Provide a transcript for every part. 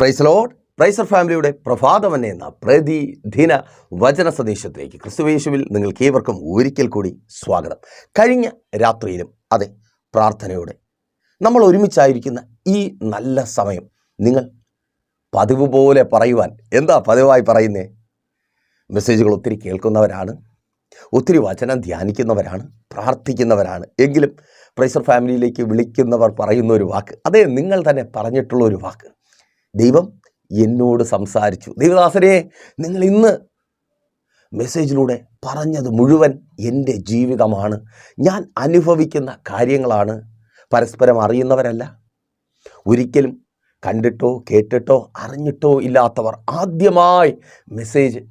Praise Lord. പ്രൈസർ ഫാമിലിയുടെ പ്രഭാതം എന്ന പ്രതിദിന വചന സന്ദേശത്തിലേക്ക് ക്രിസ്തുയേശുവിൽ നിങ്ങൾക്ക് ഏവർക്കും ഒരിക്കൽ കൂടി സ്വാഗതം. കഴിഞ്ഞ രാത്രിയിലും അതെ പ്രാർത്ഥനയോടെ നമ്മൾ ഒരുമിച്ചായിരിക്കുന്ന ഈ നല്ല സമയം നിങ്ങൾ പതിവ് പോലെ പറയുവാൻ എന്താ പതിവായി പറയുന്നേ? മെസ്സേജുകൾ ഒത്തിരി കേൾക്കുന്നവരാണ്, ഒത്തിരി വചനം ധ്യാനിക്കുന്നവരാണ്, പ്രാർത്ഥിക്കുന്നവരാണ്. എങ്കിലും പ്രൈസർ ഫാമിലിയിലേക്ക് വിളിക്കുന്നവർ പറയുന്ന ഒരു വാക്ക്, അതേ നിങ്ങൾ തന്നെ പറഞ്ഞിട്ടുള്ള ഒരു വാക്ക്, ദൈവം എന്നോട് സംസാരിച്ചു. ദൈവദാസരെ, നിങ്ങൾ ഇന്ന് മെസ്സേജിലൂടെ പറഞ്ഞത് മുഴുവൻ എൻ്റെ ജീവിതമാണ്, ഞാൻ അനുഭവിക്കുന്ന കാര്യങ്ങളാണ്. പരസ്പരം അറിയുന്നവരല്ല, ഒരിക്കലും കണ്ടിട്ടോ കേട്ടിട്ടോ അറിഞ്ഞിട്ടോ ഇല്ലാത്തവർ, ആദ്യമായി മെസ്സേജ്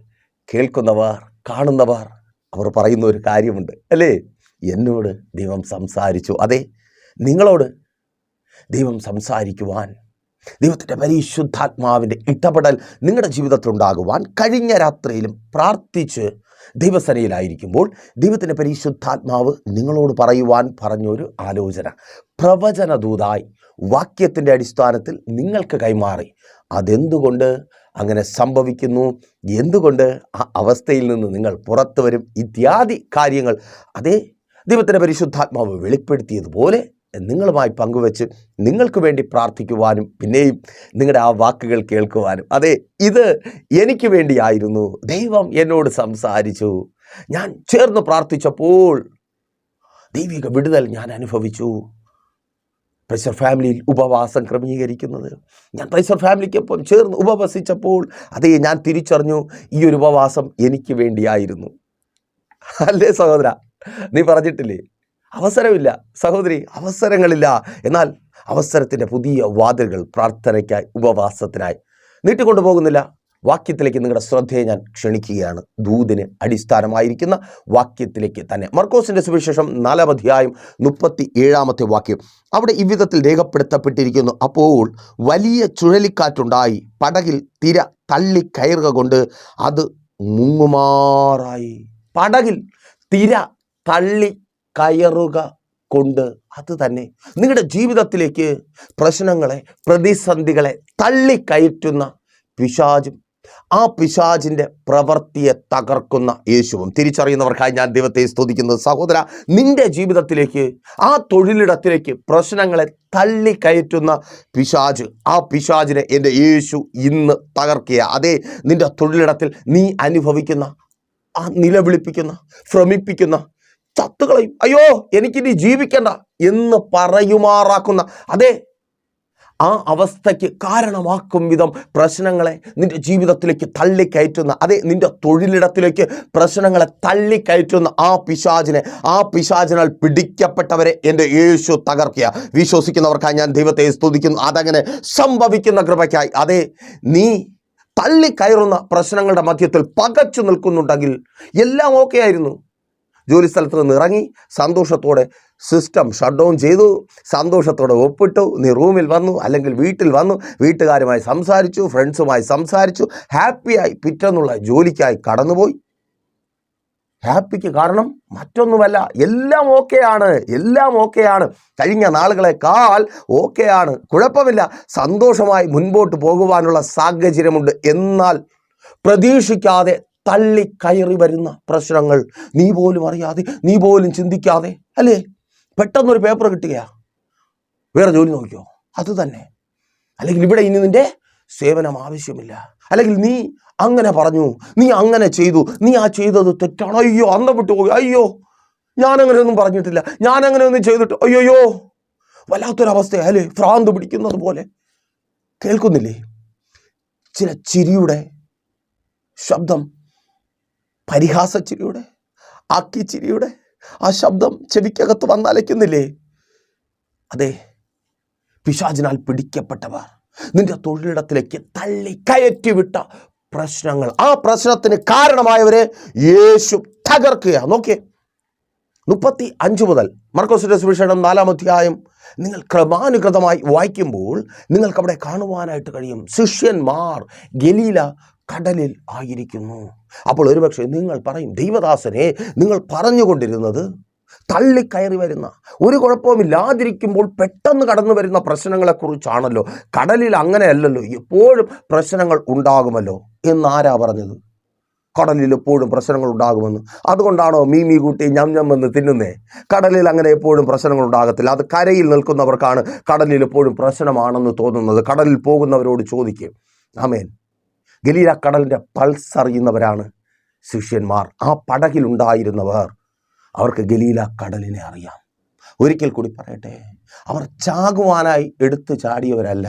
കേൾക്കുന്നവർ, കാണുന്നവർ, അവർ പറയുന്ന ഒരു കാര്യമുണ്ട് അല്ലേ? എന്നോട് ദൈവം സംസാരിച്ചു. അതെ, നിങ്ങളോട് ദൈവം സംസാരിക്കുവാൻ, ദൈവത്തിൻ്റെ പരിശുദ്ധാത്മാവിൻ്റെ ഇടപെടൽ നിങ്ങളുടെ ജീവിതത്തിലുണ്ടാകുവാൻ കഴിഞ്ഞ രാത്രിയിലും പ്രാർത്ഥിച്ച് ദൈവസനയിലായിരിക്കുമ്പോൾ ദൈവത്തിൻ്റെ പരിശുദ്ധാത്മാവ് നിങ്ങളോട് പറയുവാൻ പറഞ്ഞൊരു ആലോചന പ്രവചനദൂതായി വാക്യത്തിൻ്റെ അടിസ്ഥാനത്തിൽ നിങ്ങൾക്ക് കൈമാറി. അതെന്തുകൊണ്ട് അങ്ങനെ സംഭവിക്കുന്നു, എന്തുകൊണ്ട് ആ അവസ്ഥയിൽ നിന്ന് നിങ്ങൾ പുറത്തു വരും, ഇത്യാദി കാര്യങ്ങൾ അതേ ദൈവത്തിൻ്റെ പരിശുദ്ധാത്മാവ് വെളിപ്പെടുത്തിയതുപോലെ നിങ്ങളുമായി പങ്കുവെച്ച് നിങ്ങൾക്ക് വേണ്ടി പ്രാർത്ഥിക്കുവാനും പിന്നെയും നിങ്ങളുടെ ആ വാക്കുകൾ കേൾക്കുവാനും. അതെ, ഇത് എനിക്ക് വേണ്ടിയായിരുന്നു. ദൈവം എന്നോട് സംസാരിച്ചു, ഞാൻ ചേർന്ന് പ്രാർത്ഥിച്ചപ്പോൾ ദൈവിക വിടുതൽ ഞാൻ അനുഭവിച്ചു. പ്രൈസർ ഫാമിലിയിൽ ഉപവാസം ക്രമീകരിക്കുന്നത്, ഞാൻ പ്രൈസർ ഫാമിലിക്കൊപ്പം ചേർന്ന് ഉപവസിച്ചപ്പോൾ അതേ ഞാൻ തിരിച്ചറിഞ്ഞു, ഈ ഒരു ഉപവാസം എനിക്ക് വേണ്ടിയായിരുന്നു. അല്ലേ സഹോദര? നീ പറഞ്ഞിട്ടില്ലേ, അവസരമില്ല സഹോദരി, അവസരങ്ങളില്ല. എന്നാൽ അവസരത്തിൻ്റെ പുതിയ വാതിലുകൾ പ്രാർത്ഥനയ്ക്കായി, ഉപവാസത്തിനായി നീട്ടിക്കൊണ്ടു പോകുന്നില്ല. വാക്യത്തിലേക്ക് നിങ്ങളുടെ ശ്രദ്ധയെ ഞാൻ ക്ഷണിക്കുകയാണ്. ദൂതിന് അടിസ്ഥാനമായിരിക്കുന്ന വാക്യത്തിലേക്ക് തന്നെ. മർക്കോസിൻ്റെ സുവിശേഷം 4-ാം അധ്യായം 37-ാമത്തെ വാക്യം. അവിടെ ഇவ்விധത്തിൽ രേഖപ്പെടുത്തപ്പെട്ടിരിക്കുന്നു: അപ്പോൾ വലിയ ചുഴലിക്കാറ്റുണ്ടായി, പടകിൽ തിര തള്ളിക്കയറുക കൊണ്ട് അത് മുങ്ങുമാറായി. പടകിൽ തിര തള്ളി കയറുക കൊണ്ട് അത് തന്നെ നിങ്ങളുടെ ജീവിതത്തിലേക്ക് പ്രശ്നങ്ങളെ, പ്രതിസന്ധികളെ തള്ളിക്കയറ്റുന്ന പിശാചും ആ പിശാചിൻ്റെ പ്രവൃത്തിയെ തകർക്കുന്ന യേശുവും തിരിച്ചറിയുന്നവർക്കായി ഞാൻ ദൈവത്തെ സ്തുതിക്കുന്നത്. സഹോദര, നിന്റെ ജീവിതത്തിലേക്ക്, ആ തൊഴിലിടത്തിലേക്ക് പ്രശ്നങ്ങളെ തള്ളിക്കയറ്റുന്ന പിശാച്, ആ പിശാചിനെ എൻ്റെ യേശു ഇന്ന് തകർക്കുക. അതേ, നിന്റെ തൊഴിലിടത്തിൽ നീ അനുഭവിക്കുന്ന ആ നിലവിളിപ്പിക്കുന്ന, ഭ്രമിപ്പിക്കുന്ന, ചത്തുകളയും, അയ്യോ എനിക്കിനി ജീവിക്കണ്ട എന്ന് പറയുമാറാക്കുന്ന, അതെ ആ അവസ്ഥയ്ക്ക് കാരണമാക്കും വിധം പ്രശ്നങ്ങളെ നിന്റെ ജീവിതത്തിലേക്ക് തള്ളിക്കയറ്റുന്ന, അതെ നിന്റെ തൊഴിലിടത്തിലേക്ക് പ്രശ്നങ്ങളെ തള്ളിക്കയറ്റുന്ന ആ പിശാചിനാൽ പിടിക്കപ്പെട്ടവരെ എൻ്റെ യേശു തകർക്കുക. വിശ്വസിക്കുന്നവർക്കായി ഞാൻ ദൈവത്തെ സ്തുതിക്കുന്നു. അതങ്ങനെ സംഭവിക്കുന്ന കൃപയ്ക്കായി. അതെ, നീ തള്ളിക്കയറുന്ന പ്രശ്നങ്ങളുടെ മധ്യത്തിൽ പകച്ചു നിൽക്കുന്നുണ്ടെങ്കിൽ എല്ലാം ഓക്കെ ആയിരുന്നു. ജോലി സ്ഥലത്ത് നിന്ന് ഇറങ്ങി സന്തോഷത്തോടെ സിസ്റ്റം ഷട്ട് ഡൗൺ ചെയ്തു, സന്തോഷത്തോടെ ഒപ്പിട്ടു, നീ റൂമിൽ വന്നു, അല്ലെങ്കിൽ വീട്ടിൽ വന്നു, വീട്ടുകാരുമായി സംസാരിച്ചു, ഫ്രണ്ട്സുമായി സംസാരിച്ചു, ഹാപ്പിയായി പിറ്റേന്നുള്ള ജോലിക്കായി കടന്നുപോയി. ഹാപ്പിക്ക് കാരണം മറ്റൊന്നുമല്ല, എല്ലാം ഓക്കെയാണ്, എല്ലാം ഓക്കെയാണ്, കഴിഞ്ഞ നാളുകളെക്കാൾ ഓക്കെയാണ്, കുഴപ്പമില്ല, സന്തോഷമായി മുൻപോട്ട് പോകുവാനുള്ള സാഹചര്യമുണ്ട്. എന്നാൽ പ്രതീക്ഷിക്കാതെ തള്ളിക്കയറി വരുന്ന പ്രശ്നങ്ങൾ നീ പോലും അറിയാതെ, നീ പോലും ചിന്തിക്കാതെ, അല്ലേ, പെട്ടെന്നൊരു പേപ്പർ കിട്ടുകയാ, വേറെ ജോലി നോക്കിയോ, അത് തന്നെ, അല്ലെങ്കിൽ ഇവിടെ ഇനി നിന്റെ സേവനം ആവശ്യമില്ല, അല്ലെങ്കിൽ നീ അങ്ങനെ പറഞ്ഞു, നീ അങ്ങനെ ചെയ്തു, നീ ആ ചെയ്തത് തെറ്റാണ്, അയ്യോ അന്തം വിട്ടു പോയി, അയ്യോ ഞാനങ്ങനെയൊന്നും പറഞ്ഞിട്ടില്ല, ഞാനങ്ങനെയൊന്നും ചെയ്തിട്ട്, അയ്യോയ്യോ, വല്ലാത്തൊരവസ്ഥ, അല്ലേ, ഭ്രാന്ത് പിടിക്കുന്നത് പോലെ. കേൾക്കുന്നില്ലേ ചില ചിരിയുടെ ശബ്ദം, പരിഹാസച്ചിരിയുടെ, ആക്കിച്ചിരിയുടെ ആ ശബ്ദം ചെവിക്കകത്ത് വന്നലയ്ക്കുന്നില്ലേ? അതെ, പിശാചിനാൽ പിടിക്കപ്പെട്ടവർ നിന്റെ തൊഴിലിടത്തിലേക്ക് തള്ളിക്കയറ്റിവിട്ട പ്രശ്നങ്ങൾ, ആ പ്രശ്നത്തിന് കാരണമായവരെ യേശു തകർക്കുക. നോക്കിയേ, 35 മുതൽ മർക്കോസിന്റെ സുവിശേഷം 4-ാം അധ്യായം നിങ്ങൾ ക്രമാനുഗതമായി വായിക്കുമ്പോൾ നിങ്ങൾക്കവിടെ കാണുവാനായിട്ട് കഴിയും, ശിഷ്യന്മാർ ഗലീല കടലിൽ ആയിരിക്കുന്നു. അപ്പോൾ ഒരുപക്ഷെ നിങ്ങൾ പറയും, ദൈവദാസനെ, നിങ്ങൾ പറഞ്ഞുകൊണ്ടിരുന്നത് തള്ളിക്കയറി വരുന്ന, ഒരു കുഴപ്പവുമില്ലാതിരിക്കുമ്പോൾ പെട്ടെന്ന് കടന്നു വരുന്ന പ്രശ്നങ്ങളെക്കുറിച്ചാണല്ലോ. കടലിൽ അങ്ങനെയല്ലല്ലോ, എപ്പോഴും പ്രശ്നങ്ങൾ ഉണ്ടാകുമല്ലോ എന്നാരാ പറഞ്ഞത്? കടലിൽ എപ്പോഴും പ്രശ്നങ്ങൾ ഉണ്ടാകുമെന്ന്. അതുകൊണ്ടാണോ മീമി കൂട്ടി ഞം ഞം എന്ന് തിന്നുന്നേ? കടലിൽ അങ്ങനെ എപ്പോഴും പ്രശ്നങ്ങൾ ഉണ്ടാകത്തില്ല. അത് കരയിൽ നിൽക്കുന്നവർക്കാണ് കടലിൽ എപ്പോഴും പ്രശ്നമാണെന്ന് തോന്നുന്നത്. കടലിൽ പോകുന്നവരോട് ചോദിക്കും. ആമേൻ. ഗലീല കടലിൻ്റെ പൾസ് അറിയുന്നവരാണ് ശിഷ്യന്മാർ. ആ പടകിലുണ്ടായിരുന്നവർ, അവർക്ക് ഗലീല കടലിനെ അറിയാം. ഒരിക്കൽ കൂടി പറയട്ടെ, അവർ ചാകുവാനായി എടുത്തു ചാടിയവരല്ല.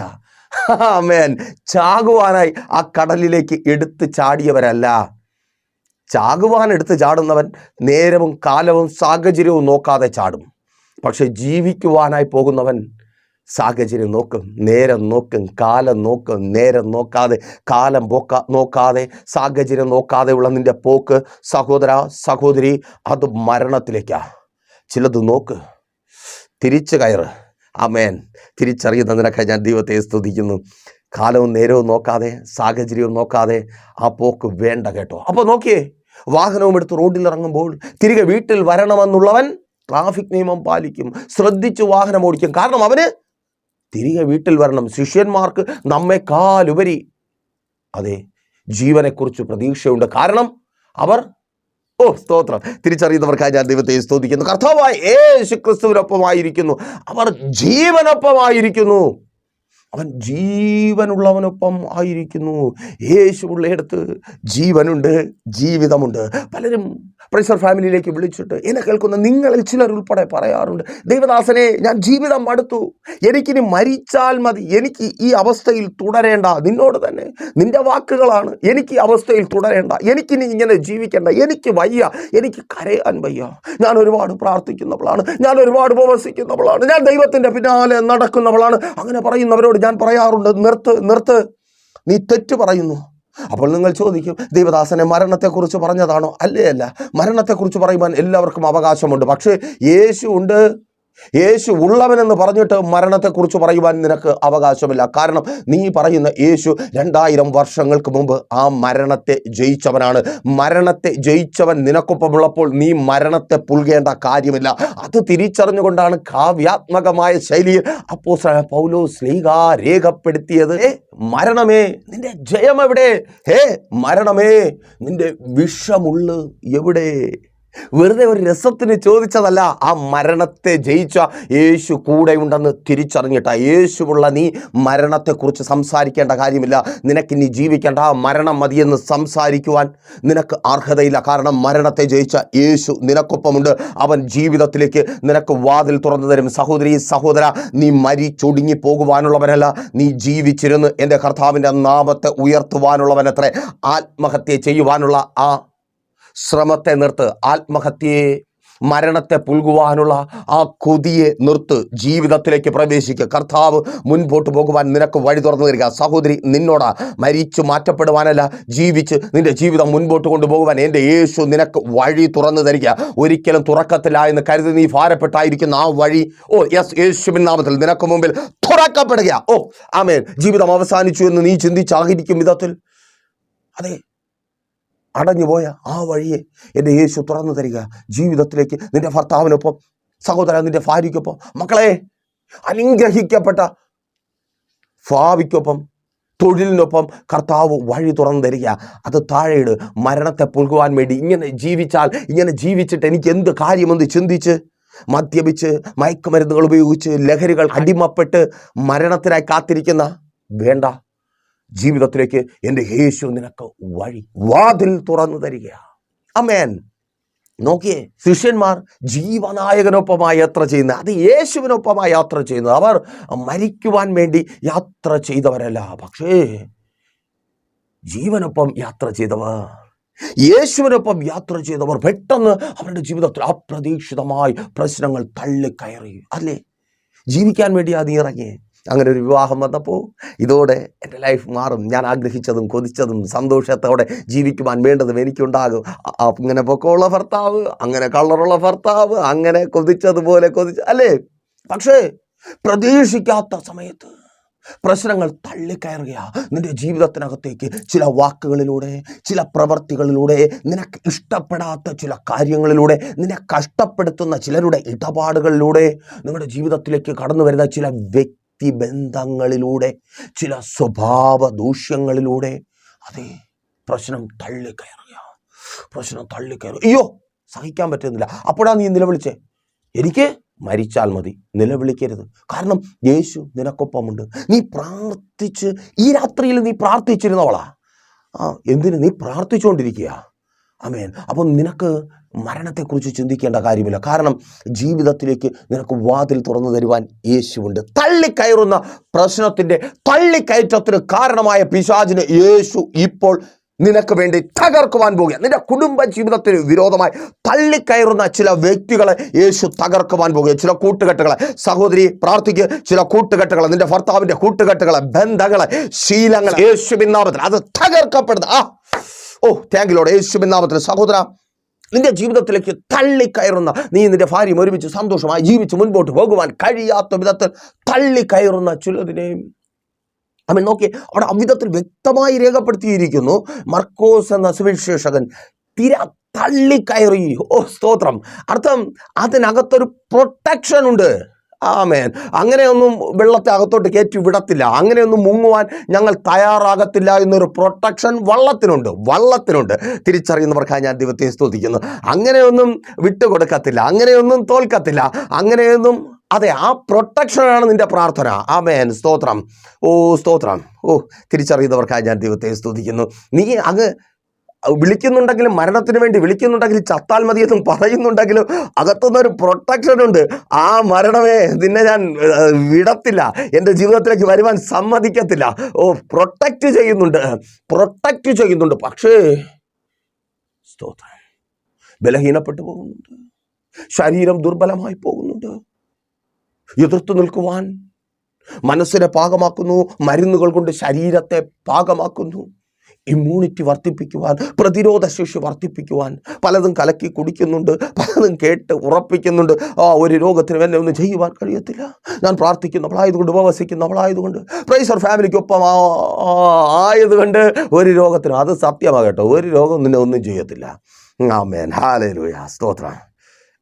ആമേൻ. ചാകുവാനായി ആ കടലിലേക്ക് എടുത്തു ചാടിയവരല്ല. ചാകുവാൻ എടുത്ത് ചാടുന്നവൻ നേരവും കാലവും സാഹചര്യവും നോക്കാതെ ചാടും. പക്ഷെ ജീവിക്കുവാനായി പോകുന്നവൻ സാഹചര്യം നോക്കും, നേരം നോക്കും, കാലം നോക്കും. നേരം നോക്കാതെ, കാലം നോക്കാതെ, സാഹചര്യം നോക്കാതെയുള്ള നിന്റെ പോക്ക് സഹോദര സഹോദരി, അത് മരണത്തിലേക്കാ. ചിലത് നോക്ക്, തിരിച്ചു കയറ്. ആമേൻ. തിരിച്ചറിയുന്നതിനൊക്കെ ഞാൻ ദൈവത്തെ സ്തുതിക്കുന്നു. കാലവും നേരവും നോക്കാതെ, സാഹചര്യവും നോക്കാതെ ആ പോക്ക് വേണ്ട കേട്ടോ. അപ്പോൾ നോക്കിയേ, വാഹനവും എടുത്ത് റോഡിൽ ഇറങ്ങുമ്പോൾ തിരികെ വീട്ടിൽ വരണമെന്നുള്ളവൻ ട്രാഫിക് നിയമം പാലിക്കും, ശ്രദ്ധിച്ച് വാഹനം ഓടിക്കും. കാരണം അവന് തിരികെ വീട്ടിൽ വരണം. ശിഷ്യന്മാർക്ക് നമ്മെക്കാളുപരി അതെ ജീവനെക്കുറിച്ച് പ്രതീക്ഷയുണ്ട്. കാരണം അവർ സ്തോത്രം, തിരിച്ചറിയുന്നവർക്കായി ഞാൻ ദൈവത്തെ സ്തുതിക്കുന്നു. കർത്താവായ യേശു ക്രിസ്തുവിനൊപ്പമായിരിക്കുന്നു. അവർ ജീവനൊപ്പമായിരിക്കുന്നു. അവൻ ജീവനുള്ളവനൊപ്പം ആയിരിക്കുന്നു. യേശുവുള്ളയിടത്ത് ജീവനുണ്ട്, ജീവിതമുണ്ട്. പലരും പ്രൈസർ ഫാമിലിയിലേക്ക് വിളിച്ചിട്ട് എന്നെ കേൾക്കുന്ന നിങ്ങളിൽ ചിലർ ഉൾപ്പെടെ പറയാറുണ്ട്, ദൈവദാസനെ, ഞാൻ ജീവിതം മടുത്തു, എനിക്കിനി മരിച്ചാൽ മതി, എനിക്ക് ഈ അവസ്ഥയിൽ തുടരേണ്ട. നിന്നോട് തന്നെ, നിന്റെ വാക്കുകളാണ്, എനിക്ക് ഈ അവസ്ഥയിൽ തുടരേണ്ട, എനിക്കിനി ഇങ്ങനെ ജീവിക്കേണ്ട, എനിക്ക് വയ്യ, എനിക്ക് കരയാൻ വയ്യ. ഞാൻ ഒരുപാട് പ്രാർത്ഥിക്കുന്നവളാണ്, ഞാൻ ഒരുപാട് ഉപവസിക്കുന്നവളാണ്, ഞാൻ ദൈവത്തിൻ്റെ പിന്നാലെ നടക്കുന്നവളാണ്. അങ്ങനെ പറയുന്നവരോട് ഞാൻ പറയാറുണ്ട്, നിർത്ത്, നീ തെറ്റ് പറയുന്നു. അപ്പോൾ നിങ്ങൾ ചോദിക്കും, ദൈവദാസനെ മരണത്തെക്കുറിച്ച് പറഞ്ഞതാണോ? അല്ല, മരണത്തെക്കുറിച്ച് പറയുവാൻ എല്ലാവർക്കും അവകാശമുണ്ട്. പക്ഷേ യേശു ഉണ്ട്, യേശു ഉള്ളവനെന്ന് പറഞ്ഞിട്ട് മരണത്തെക്കുറിച്ച് പറയുവാൻ നിനക്ക് അവകാശമില്ല. കാരണം നീ പറയുന്ന യേശു 2000 വർഷങ്ങൾക്ക് മുമ്പ് ആ മരണത്തെ ജയിച്ചവനാണ്. മരണത്തെ ജയിച്ചവൻ നിനക്കൊപ്പമുള്ളപ്പോൾ നീ മരണത്തെ പുൽകേണ്ട കാര്യമില്ല. അത് തിരിച്ചറിഞ്ഞുകൊണ്ടാണ് കാവ്യാത്മകമായ ശൈലിയിൽ അപ്പോസ്തലനായ പൗലോസ് ശ്ലീഹാ രേഖപ്പെടുത്തിയത്, മരണമേ നിന്റെ ജയം എവിടെ? മരണമേ നിന്റെ വിഷമുള്ള് എവിടെ? വെറുതെ ഒരു രസത്തിന് ചോദിച്ചതല്ല. ആ മരണത്തെ ജയിച്ച യേശു കൂടെയുണ്ടെന്ന് തിരിച്ചറിഞ്ഞിട്ടാ. യേശുവുള്ള നീ മരണത്തെക്കുറിച്ച് സംസാരിക്കേണ്ട കാര്യമില്ല. നിനക്കിനി ജീവിക്കേണ്ട, ആ മരണം മതിയെന്ന് സംസാരിക്കുവാൻ നിനക്ക് അർഹതയില്ല. കാരണം മരണത്തെ ജയിച്ച യേശു നിനക്കൊപ്പമുണ്ട്. അവൻ ജീവിതത്തിലേക്ക് നിനക്ക് വാതിൽ തുറന്നു തരും. സഹോദരി, സഹോദര, നീ മരിച്ചൊടുങ്ങി പോകുവാനുള്ളവനല്ല, നീ ജീവിച്ചിരുന്ന് എൻ്റെ കർത്താവിൻ്റെ നാമത്തെ ഉയർത്തുവാനുള്ളവനത്രേ. ആത്മഹത്യ ചെയ്യുവാനുള്ള ആ ശ്രമത്തെ നിർത്ത്. ആത്മഹത്യയെ, മരണത്തെ പുൽകുവാനുള്ള ആ കൊതിയെ നിർത്ത്. ജീവിതത്തിലേക്ക് പ്രവേശിക്കുക. കർത്താവ് മുൻപോട്ട് പോകുവാൻ നിനക്ക് വഴി തുറന്നു തരിക. സഹോദരി, നിന്നോടാ, മരിച്ചു മാറ്റപ്പെടുവാനല്ല, ജീവിച്ച് നിന്റെ ജീവിതം മുൻപോട്ട് കൊണ്ടുപോകുവാൻ എൻ്റെ യേശു നിനക്ക് വഴി തുറന്നു തരിക. ഒരിക്കലും തുറക്കത്തില്ല എന്ന് കരുതി നീ ഭാരപ്പെട്ടായിരിക്കുന്ന ആ വഴി യേശുവിൻ നാമത്തിൽ നിനക്ക് മുമ്പിൽ തുറക്കപ്പെടുക. ആമേൻ. ജീവിതം അവസാനിച്ചു എന്ന് നീ ചിന്തിച്ചായിരിക്കും വിധത്തിൽ അതെ അടഞ്ഞുപോയ ആ വഴിയെ എൻ്റെ യേശു തുറന്നു തരിക. ജീവിതത്തിലേക്ക് നിന്റെ ഭർത്താവിനൊപ്പം, സഹോദരൻ നിന്റെ ഭാര്യയ്ക്കൊപ്പം, മക്കളെ അനുഗ്രഹിക്കപ്പെട്ട ഭാവിക്കൊപ്പം, തൊഴിലിനൊപ്പം കർത്താവ് വഴി തുറന്നു തരിക. അത് താഴെയിട്. മരണത്തെ പുൽകുവാൻ വേണ്ടി ഇങ്ങനെ ജീവിച്ചിട്ട് എനിക്ക് എന്ത് കാര്യമെന്ന് ചിന്തിച്ച്, മദ്യപിച്ച്, മയക്കുമരുന്നുകൾ ഉപയോഗിച്ച്, ലഹരികൾ അടിമപ്പെട്ട് മരണത്തിനായി കാത്തിരിക്കുന്ന വേണ്ട. ജീവിതത്തിലേക്ക് എൻ്റെ യേശു നിനക്ക് വാതിൽ തുറന്നു തരിക. ആമേൻ. നോക്കിയേ, ശിഷ്യന്മാർ ജീവനായകനൊപ്പമായി യാത്ര ചെയ്യുന്നത്, അത് യേശുവിനൊപ്പമായി യാത്ര ചെയ്യുന്നത്. അവർ മരിക്കുവാൻ വേണ്ടി യാത്ര ചെയ്തവരല്ല, പക്ഷേ ജീവനൊപ്പം യാത്ര ചെയ്തവർ, യേശുവിനൊപ്പം യാത്ര ചെയ്തവർ പെട്ടെന്ന് അവരുടെ ജീവിതത്തിൽ അപ്രതീക്ഷിതമായി പ്രശ്നങ്ങൾ തള്ളിക്കയറി. അല്ലേ, ജീവിക്കാൻ വേണ്ടി അത് ഇറങ്ങി. അങ്ങനെ ഒരു വിവാഹം വന്നപ്പോൾ ഇതോടെ എൻ്റെ ലൈഫ് മാറും, ഞാൻ ആഗ്രഹിച്ചതും കൊതിച്ചതും സന്തോഷത്തോടെ ജീവിക്കുവാൻ വേണ്ടതും എനിക്കുണ്ടാകും. അങ്ങനെ പൊക്കമുള്ള ഭർത്താവ്, അങ്ങനെ കളറുള്ള ഭർത്താവ്, അങ്ങനെ കൊതിച്ചതുപോലെ അല്ലേ. പക്ഷേ പ്രതീക്ഷിക്കാത്ത സമയത്ത് പ്രശ്നങ്ങൾ തള്ളിക്കയറുക. നിന്റെ ജീവിതത്തിനകത്തേക്ക് ചില വാക്കുകളിലൂടെ, ചില പ്രവർത്തികളിലൂടെ, നിനക്ക് ഇഷ്ടപ്പെടാത്ത ചില കാര്യങ്ങളിലൂടെ, നിന്നെ കഷ്ടപ്പെടുത്തുന്ന ചിലരുടെ ഇടപാടുകളിലൂടെ, നിങ്ങളുടെ ജീവിതത്തിലേക്ക് കടന്നു വരുന്ന ചില വ്യക്തിബന്ധങ്ങളിലൂടെ, ചില സ്വഭാവ ദൂഷ്യങ്ങളിലൂടെ, അതേ പ്രശ്നം തള്ളിക്കയറുക. അയ്യോ സഹിക്കാൻ പറ്റുന്നില്ല. അപ്പോഴാ നീ നിലവിളിച്ചേ, എനിക്ക് മരിച്ചാൽ മതി. നിലവിളിക്കരുത്. കാരണം യേശു നിനക്കൊപ്പമുണ്ട്. നീ പ്രാർത്ഥിച്ച്, ഈ രാത്രിയിൽ നീ പ്രാർത്ഥിച്ചിരുന്നവളാ. എന്തിന്? നീ പ്രാർത്ഥിച്ചുകൊണ്ടിരിക്കുക. ആമേൻ. അപ്പം നിനക്ക് മരണത്തെക്കുറിച്ച് ചിന്തിക്കേണ്ട കാര്യമില്ല. കാരണം ജീവിതത്തിലേക്ക് നിനക്ക് വാതിൽ തുറന്നു തരുവാൻ യേശുവുണ്ട്. തള്ളിക്കയറുന്ന പ്രശ്നത്തിൻ്റെ തള്ളിക്കയറ്റത്തിന് കാരണമായ പിശാചിനെ യേശു ഇപ്പോൾ നിനക്ക് വേണ്ടി തകർക്കുവാൻ പോകുക. നിന്റെ കുടുംബ ജീവിതത്തിന് വിരോധമായി തള്ളിക്കയറുന്ന ചില വ്യക്തികളെ യേശു തകർക്കുവാൻ പോകുക. ചില കൂട്ടുകെട്ടുകളെ, സഹോദരി പ്രാർത്ഥിക്ക്, ചില കൂട്ടുകെട്ടുകളെ, നിന്റെ ഭർത്താവിൻ്റെ കൂട്ടുകെട്ടുകളെ, ബന്ധങ്ങളെ, ശീലങ്ങളെ യേശുവിൻ നാമത്തിൽ അത് തകർക്കപ്പെടുന്ന താങ്ക് യു ലോർഡ്. യേശുവിൻ നാമത്തിൽ സഹോദര, നിന്റെ ജീവിതത്തിലേക്ക് തള്ളിക്കയറുന്ന, നീ നിന്റെ ഭാര്യയും ഒരുമിച്ച് സന്തോഷമായി ജീവിച്ച് മുൻപോട്ട് പോകുവാൻ കഴിയാത്ത വിധത്തിൽ തള്ളിക്കയറുന്ന ചിലതിനെയും അവൻ നോക്കി അവിടെ അവിധത്തിൽ വ്യക്തമായി രേഖപ്പെടുത്തിയിരിക്കുന്നു. മർക്കോസ് എന്ന സുവിശേഷകൻ തിര തള്ളിക്കയറി. സ്തോത്രം. അർത്ഥം അതിനകത്തൊരു പ്രൊട്ടക്ഷൻ ഉണ്ട്. ആമേൻ. അങ്ങനെയൊന്നും വെള്ളത്തെ അകത്തോട്ട് കയറ്റി വിടത്തില്ല, അങ്ങനെയൊന്നും മുങ്ങുവാൻ ഞങ്ങൾ തയ്യാറാകത്തില്ല എന്നൊരു പ്രൊട്ടക്ഷൻ വള്ളത്തിനുണ്ട്. തിരിച്ചറിയുന്നവർക്കായി ഞാൻ ദൈവത്തെ സ്തുതിക്കുന്നു. അങ്ങനെയൊന്നും വിട്ടുകൊടുക്കത്തില്ല, അങ്ങനെയൊന്നും തോൽക്കത്തില്ല, അങ്ങനെയൊന്നും. അതെ, ആ പ്രൊട്ടക്ഷനാണ് നിന്റെ പ്രാർത്ഥന. ആമേൻ. സ്തോത്രം. സ്തോത്രം. തിരിച്ചറിയുന്നവർക്കായി ഞാൻ ദൈവത്തെ സ്തുതിക്കുന്നു. നീ അങ്ങ് വിളിക്കുന്നുണ്ടെങ്കിലും, മരണത്തിന് വേണ്ടി വിളിക്കുന്നുണ്ടെങ്കിലും, ചത്താൽ മതിയെന്നും പറയുന്നുണ്ടെങ്കിലും അകത്തുനിന്നൊരു പ്രൊട്ടക്ഷൻ ഉണ്ട്. ആ മരണമേ നിന്നെ ഞാൻ വിടത്തില്ല, എൻ്റെ ജീവിതത്തിലേക്ക് വരുവാൻ സമ്മതിക്കത്തില്ല. പ്രൊട്ടക്റ്റ് ചെയ്യുന്നുണ്ട്. പക്ഷേ സ്തോത്രം, ബലഹീനപ്പെട്ടു പോകുന്നുണ്ട്, ശരീരം ദുർബലമായി പോകുന്നുണ്ട്. എതിർത്തു നിൽക്കുവാൻ മനസ്സിനെ പാകമാക്കുന്നു, മരുന്നുകൾ കൊണ്ട് ശരീരത്തെ പാകമാക്കുന്നു. ഇമ്മ്യൂണിറ്റി വർദ്ധിപ്പിക്കുവാൻ, പ്രതിരോധ ശേഷി വർദ്ധിപ്പിക്കുവാൻ പലതും കലക്കി കുടിക്കുന്നുണ്ട്, പലതും കേട്ട് ഉറപ്പിക്കുന്നുണ്ട്. ഒരു രോഗത്തിന് എന്നെ ഒന്നും ചെയ്യുവാൻ കഴിയത്തില്ല, ഞാൻ പ്രാർത്ഥിക്കുന്നവളായതുകൊണ്ട്, ഉപവസിക്കുന്നവളായതുകൊണ്ട്, പ്രൈസർ ഫാമിലിക്കൊപ്പം ആയതുകൊണ്ട് ഒരു രോഗത്തിനും, അത് സത്യമാകട്ടോ, ഒരു രോഗം നിന്നെ ഒന്നും ചെയ്യത്തില്ല. ആമേൻ. ഹല്ലേലൂയ. സ്തോത്രം.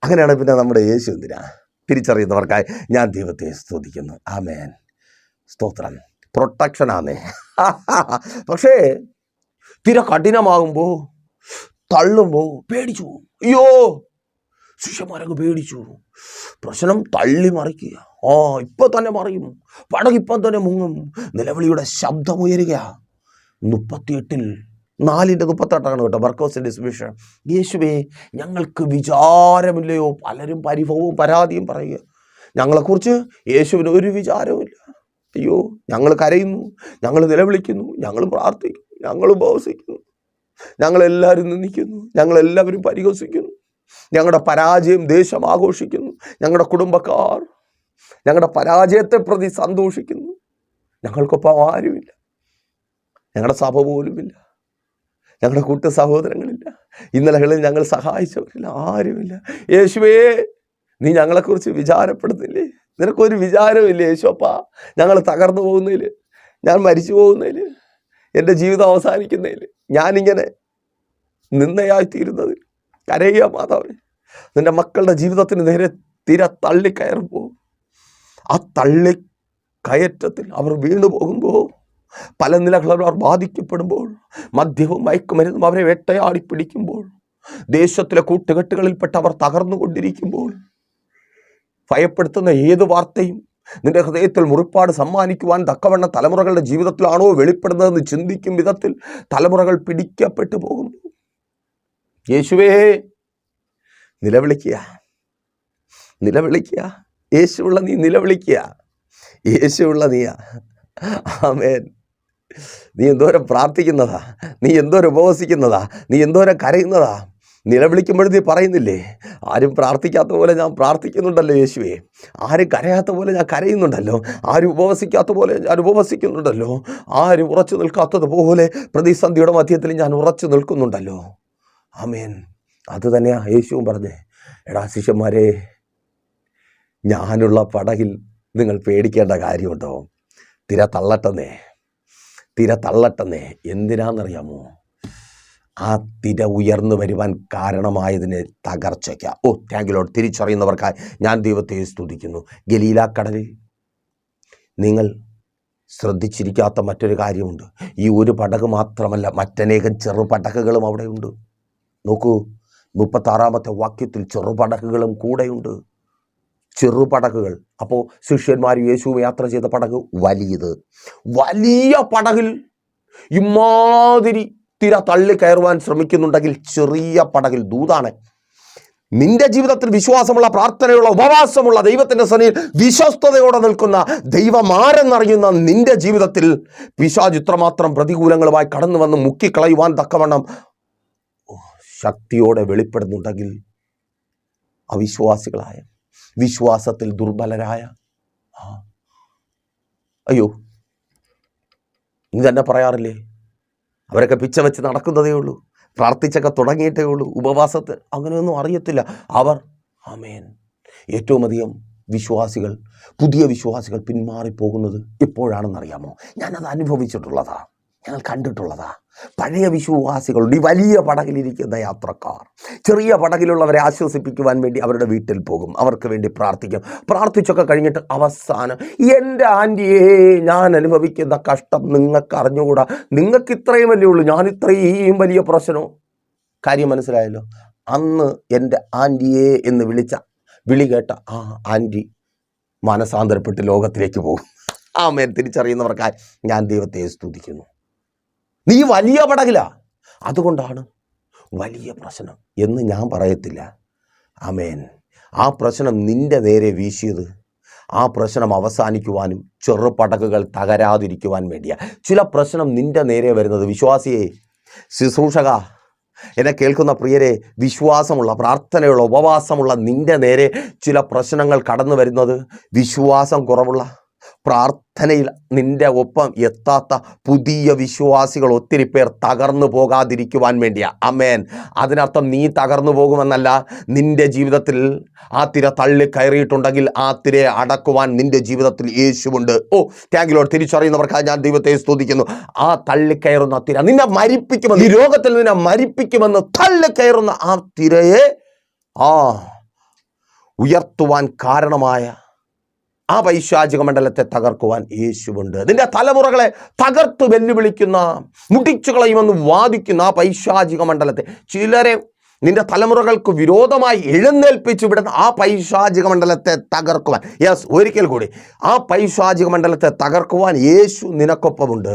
അങ്ങനെയാണ് പിന്നെ നമ്മുടെ യേശു എന്തിനാ? തിരിച്ചറിയുന്നവർക്കായി ഞാൻ ദൈവത്തെ സ്തുതിക്കുന്നു. ആമേൻ. സ്തോത്രം. പ്രൊട്ടക്ഷനാന്നേ. പക്ഷേ തിര കഠിനമാകുമ്പോൾ, തള്ളുമ്പോൾ പേടിച്ചു. അയ്യോ, ശിഷ്യന്മാരങ്ങ് പേടിച്ചു. പ്രശ്നം തള്ളി മറിക്കുക. ഇപ്പം തന്നെ മറിയും, പടകിപ്പം തന്നെ മുങ്ങും. നിലവിളിയുടെ ശബ്ദമുയരുക. 38:4-38 കേട്ടോ, മർക്കോസിന്റെ സുവിശേഷം. യേശുവേ, ഞങ്ങൾക്ക് വിചാരമില്ലയോ? പലരും പരിഭവവും പരാതിയും പറയുക. ഞങ്ങളെക്കുറിച്ച് യേശുവിന് ഒരു വിചാരവുമില്ല. അയ്യോ, ഞങ്ങൾ കരയുന്നു, ഞങ്ങൾ നിലവിളിക്കുന്നു, ഞങ്ങൾ പ്രാർത്ഥിക്കുന്നു, ഞങ്ങൾ ഉപവസിക്കുന്നു, ഞങ്ങളെല്ലാവരും നിന്ദിക്കുന്നു, ഞങ്ങളെല്ലാവരും പരിഹസിക്കുന്നു, ഞങ്ങളുടെ പരാജയം ദേശം ആഘോഷിക്കുന്നു, ഞങ്ങളുടെ കുടുംബക്കാർ ഞങ്ങളുടെ പരാജയത്തെ പ്രതി സന്തോഷിക്കുന്നു. ഞങ്ങൾക്കൊപ്പം ആരുമില്ല, ഞങ്ങളുടെ സഭ പോലുമില്ല, ഞങ്ങളുടെ കൂട്ടു സഹോദരങ്ങളില്ല, ഇന്നലകളിൽ ഞങ്ങൾ സഹായിച്ചവരില്ല, ആരുമില്ല. യേശുവേ, നീ ഞങ്ങളെക്കുറിച്ച് വിചാരപ്പെടുന്നില്ലേ? നിനക്കൊരു വിചാരമില്ലേ യേശുപ്പാ? ഞങ്ങൾ തകർന്നു പോകുന്നതിൽ, ഞാൻ മരിച്ചു പോകുന്നതിൽ, എൻ്റെ ജീവിതം അവസാനിക്കുന്നതിൽ, ഞാനിങ്ങനെ നിന്നയായിത്തീരുന്നതിൽ കരയുക മാതാവേ. നിൻ്റെ മക്കളുടെ ജീവിതത്തിന് നേരെ തിര തള്ളിക്കയറുമ്പോൾ, ആ തള്ളിക്കയറ്റത്തിൽ അവർ വീണു പോകുമ്പോൾ, പല നിലകളിൽ അവർ ബാധിക്കപ്പെടുമ്പോൾ, മദ്യവും മയക്കുമരുന്നും അവരെ വേട്ടയാടി പിടിക്കുമ്പോൾ, ദേശത്തിലെ കൂട്ടുകെട്ടുകളിൽപ്പെട്ട് അവർ തകർന്നുകൊണ്ടിരിക്കുമ്പോൾ, ഭയപ്പെടുത്തുന്ന ഏത് വാർത്തയും നിന്റെ ഹൃദയത്തിൽ മുറിപ്പാട് സമ്മാനിക്കുവാൻ തക്കവണ്ണം തലമുറകളുടെ ജീവിതത്തിലാണോ വെളിപ്പെടുന്നതെന്ന് ചിന്തിക്കും വിധത്തിൽ തലമുറകൾ പിടിക്കപ്പെട്ടു പോകുമ്പോൾ, യേശുവേ, നിലവിളിക്കുക. യേശുവുള്ള നീ നിലവിളിക്കുക. യേശുവുള്ള നീയാ. ആമേൻ. നീ എന്തോരം പ്രാർത്ഥിക്കുന്നതാ, നീ എന്തോരം ഉപവസിക്കുന്നതാ, നീ എന്തോരം കരയുന്നതാ. നിലവിളിക്കുമ്പോഴും നീ പറയുന്നില്ലേ, ആരും പ്രാർത്ഥിക്കാത്ത പോലെ ഞാൻ പ്രാർത്ഥിക്കുന്നുണ്ടല്ലോ യേശുവേ, ആരും കരയാത്ത പോലെ ഞാൻ കരയുന്നുണ്ടല്ലോ, ആരും ഉപവസിക്കാത്ത പോലെ ഞാൻ ഉപവസിക്കുന്നുണ്ടല്ലോ, ആരും ഉറച്ചു നിൽക്കാത്തതുപോലെ പ്രതിസന്ധിയുടെ മധ്യത്തിൽ ഞാൻ ഉറച്ചു നിൽക്കുന്നുണ്ടല്ലോ. ആമേൻ. അത് തന്നെയാ യേശുവും പറഞ്ഞേ, എടാ ശിഷ്യന്മാരെ, ഞാനുള്ള പടകിൽ നിങ്ങൾ പേടിക്കേണ്ട കാര്യമുണ്ടോ? തിര തള്ളട്ടെന്നേ, തിര തള്ളട്ടെന്നേ. എന്തിനാണെന്നറിയാമോ? ആ തിര ഉയർന്നു വരുവാൻ കാരണമായതിനെ തകർച്ചയ്ക്ക. Thank you Lord. തിരിച്ചറിയുന്നവർക്കായി ഞാൻ ദൈവത്തെ സ്തുതിക്കുന്നു. ഗലീല കടലിൽ നിങ്ങൾ ശ്രദ്ധിച്ചിരിക്കാത്ത മറ്റൊരു കാര്യമുണ്ട്. ഈ ഒരു പടക് മാത്രമല്ല, മറ്റനേകം ചെറുപടകുകളും അവിടെയുണ്ട്. നോക്കൂ, 36-ാമത്തെ വാക്യത്തിൽ ചെറുപടകുകളും കൂടെയുണ്ട്. ചെറുപടകുകൾ. അപ്പോൾ ശിഷ്യന്മാർ യേശു യാത്ര ചെയ്ത പടക് വലിയത്. വലിയ പടകിൽ ഇമാതിരി തിര തള്ളി കയറുവാൻ ശ്രമിക്കുന്നുണ്ടെങ്കിൽ ചെറിയ പടകിൽ ദൂതാണ്. നിന്റെ ജീവിതത്തിൽ വിശ്വാസമുള്ള, പ്രാർത്ഥനയുള്ള, ഉപവാസമുള്ള, ദൈവത്തിൻ്റെ സന്നിധിയിൽ വിശ്വസ്തയോടെ നിൽക്കുന്ന, ദൈവമാരെന്നറിയുന്ന നിന്റെ ജീവിതത്തിൽ പിശാച് ഇത്രമാത്രം പ്രതികൂലങ്ങളുമായി കടന്നു വന്ന് മുക്കിക്കളയുവാൻ തക്കവണ്ണം ശക്തിയോടെ വെളിപ്പെടുന്നുണ്ടെങ്കിൽ അവിശ്വാസികളായ, വിശ്വാസത്തിൽ ദുർബലരായ, അയ്യോ നീ തന്നെ പറയാറില്ലേ, അവരൊക്കെ പിച്ച വെച്ച് നടക്കുന്നതേ ഉള്ളൂ, പ്രാർത്ഥിച്ചൊക്കെ തുടങ്ങിയിട്ടേ ഉള്ളൂ, ഉപവാസത്തിൽ അങ്ങനെയൊന്നും അറിയത്തില്ല അവർ. ആമേൻ. ഏറ്റവും അധികം വിശ്വാസികൾ, പുതിയ വിശ്വാസികൾ പിന്മാറിപ്പോകുന്നത് എപ്പോഴാണെന്നറിയാമോ? ഞാനത് അനുഭവിച്ചിട്ടുള്ളതാ, ഞങ്ങൾ കണ്ടിട്ടുള്ളതാ. പഴയ വിശ്വാസികളുണ്ട്, ഈ വലിയ പടകിലിരിക്കുന്ന യാത്രക്കാർ ചെറിയ പടകിലുള്ളവരെ ആശ്വസിപ്പിക്കുവാൻ വേണ്ടി അവരുടെ വീട്ടിൽ പോകും, അവർക്ക് വേണ്ടി പ്രാർത്ഥിക്കും. പ്രാർത്ഥിച്ചൊക്കെ കഴിഞ്ഞിട്ട് അവസാനം, എൻ്റെ ആൻറ്റിയെ, ഞാൻ അനുഭവിക്കുന്ന കഷ്ടം നിങ്ങൾക്ക് അറിഞ്ഞുകൂടാ, നിങ്ങൾക്ക് ഇത്രയും വലിയ ഉള്ളൂ, ഞാൻ ഇത്രയും വലിയ പ്രശ്നമോ? കാര്യം മനസ്സിലായല്ലോ. അന്ന് എൻ്റെ ആൻറ്റിയെ എന്ന് വിളി കേട്ട ആ ആൻറ്റി മാനസാന്തരപ്പെട്ട് ലോകത്തിലേക്ക് പോകും. ആമേൻ. തിരിച്ചറിയുന്നവർക്കായി ഞാൻ ദൈവത്തെ സ്തുതിക്കുന്നു. നീ വലിയ പടകില, അതുകൊണ്ടാണ് വലിയ പ്രശ്നം എന്ന് ഞാൻ പറയത്തില്ല. ആമേൻ. ആ പ്രശ്നം നിന്റെ നേരെ വീശിയത് ആ പ്രശ്നം അവസാനിക്കുവാനും ചെറുപടകുകൾ തകരാതിരിക്കുവാൻ വേണ്ടിയാണ്. ചില പ്രശ്നം നിന്റെ നേരെ വരുന്നത്, വിശ്വാസിയെ, ശുശ്രൂഷക, എന്നെ കേൾക്കുന്ന പ്രിയരെ, വിശ്വാസമുള്ള, പ്രാർത്ഥനയുള്ള, ഉപവാസമുള്ള നിന്റെ നേരെ ചില പ്രശ്നങ്ങൾ കടന്നു വരുന്നത് വിശ്വാസം കുറവുള്ള, പ്രാർത്ഥനയിൽ നിന്റെ ഒപ്പം എത്താത്ത പുതിയ വിശ്വാസികൾ ഒത്തിരി പേർ തകർന്നു പോകാതിരിക്കുവാൻ വേണ്ടിയാ. ആമേൻ. അതിനർത്ഥം നീ തകർന്നു പോകുമെന്നല്ല. നിന്റെ ജീവിതത്തിൽ ആ തിര തള്ളി കയറിയിട്ടുണ്ടെങ്കിൽ ആ തിരയെ അടക്കുവാൻ നിന്റെ ജീവിതത്തിൽ യേശുവുണ്ട്. Thank you Lord. തിരിച്ചറിയുന്നവർക്കായി ഞാൻ ദൈവത്തെ സ്തുതിക്കുന്നു. ആ തള്ളിക്കയറുന്ന തിര നിന്നെ മരിപ്പിക്കുമെന്ന്, ഈ രോഗത്തിൽ നിന്നെ മരിപ്പിക്കുമെന്ന് തള്ളിക്കയറുന്ന ആ തിരയെ ഉയർത്തുവാൻ കാരണമായ ആ പൈശാചിക മണ്ഡലത്തെ തകർക്കുവാൻ യേശുവുണ്ട്. നിന്റെ തലമുറകളെ തകർത്ത് വെല്ലുവിളിക്കുന്ന, മുടിച്ചു കളയുമെന്ന് വാദിക്കുന്ന ആ പൈശാചിക മണ്ഡലത്തെ, ചിലരെ നിന്റെ തലമുറകൾക്ക് വിരോധമായി എഴുന്നേൽപ്പിച്ചു വിടുന്ന ആ പൈശാചിക മണ്ഡലത്തെ തകർക്കുവാൻ, ഒരിക്കൽ കൂടി, ആ പൈശാചിക മണ്ഡലത്തെ തകർക്കുവാൻ യേശു നിനക്കൊപ്പമുണ്ട്.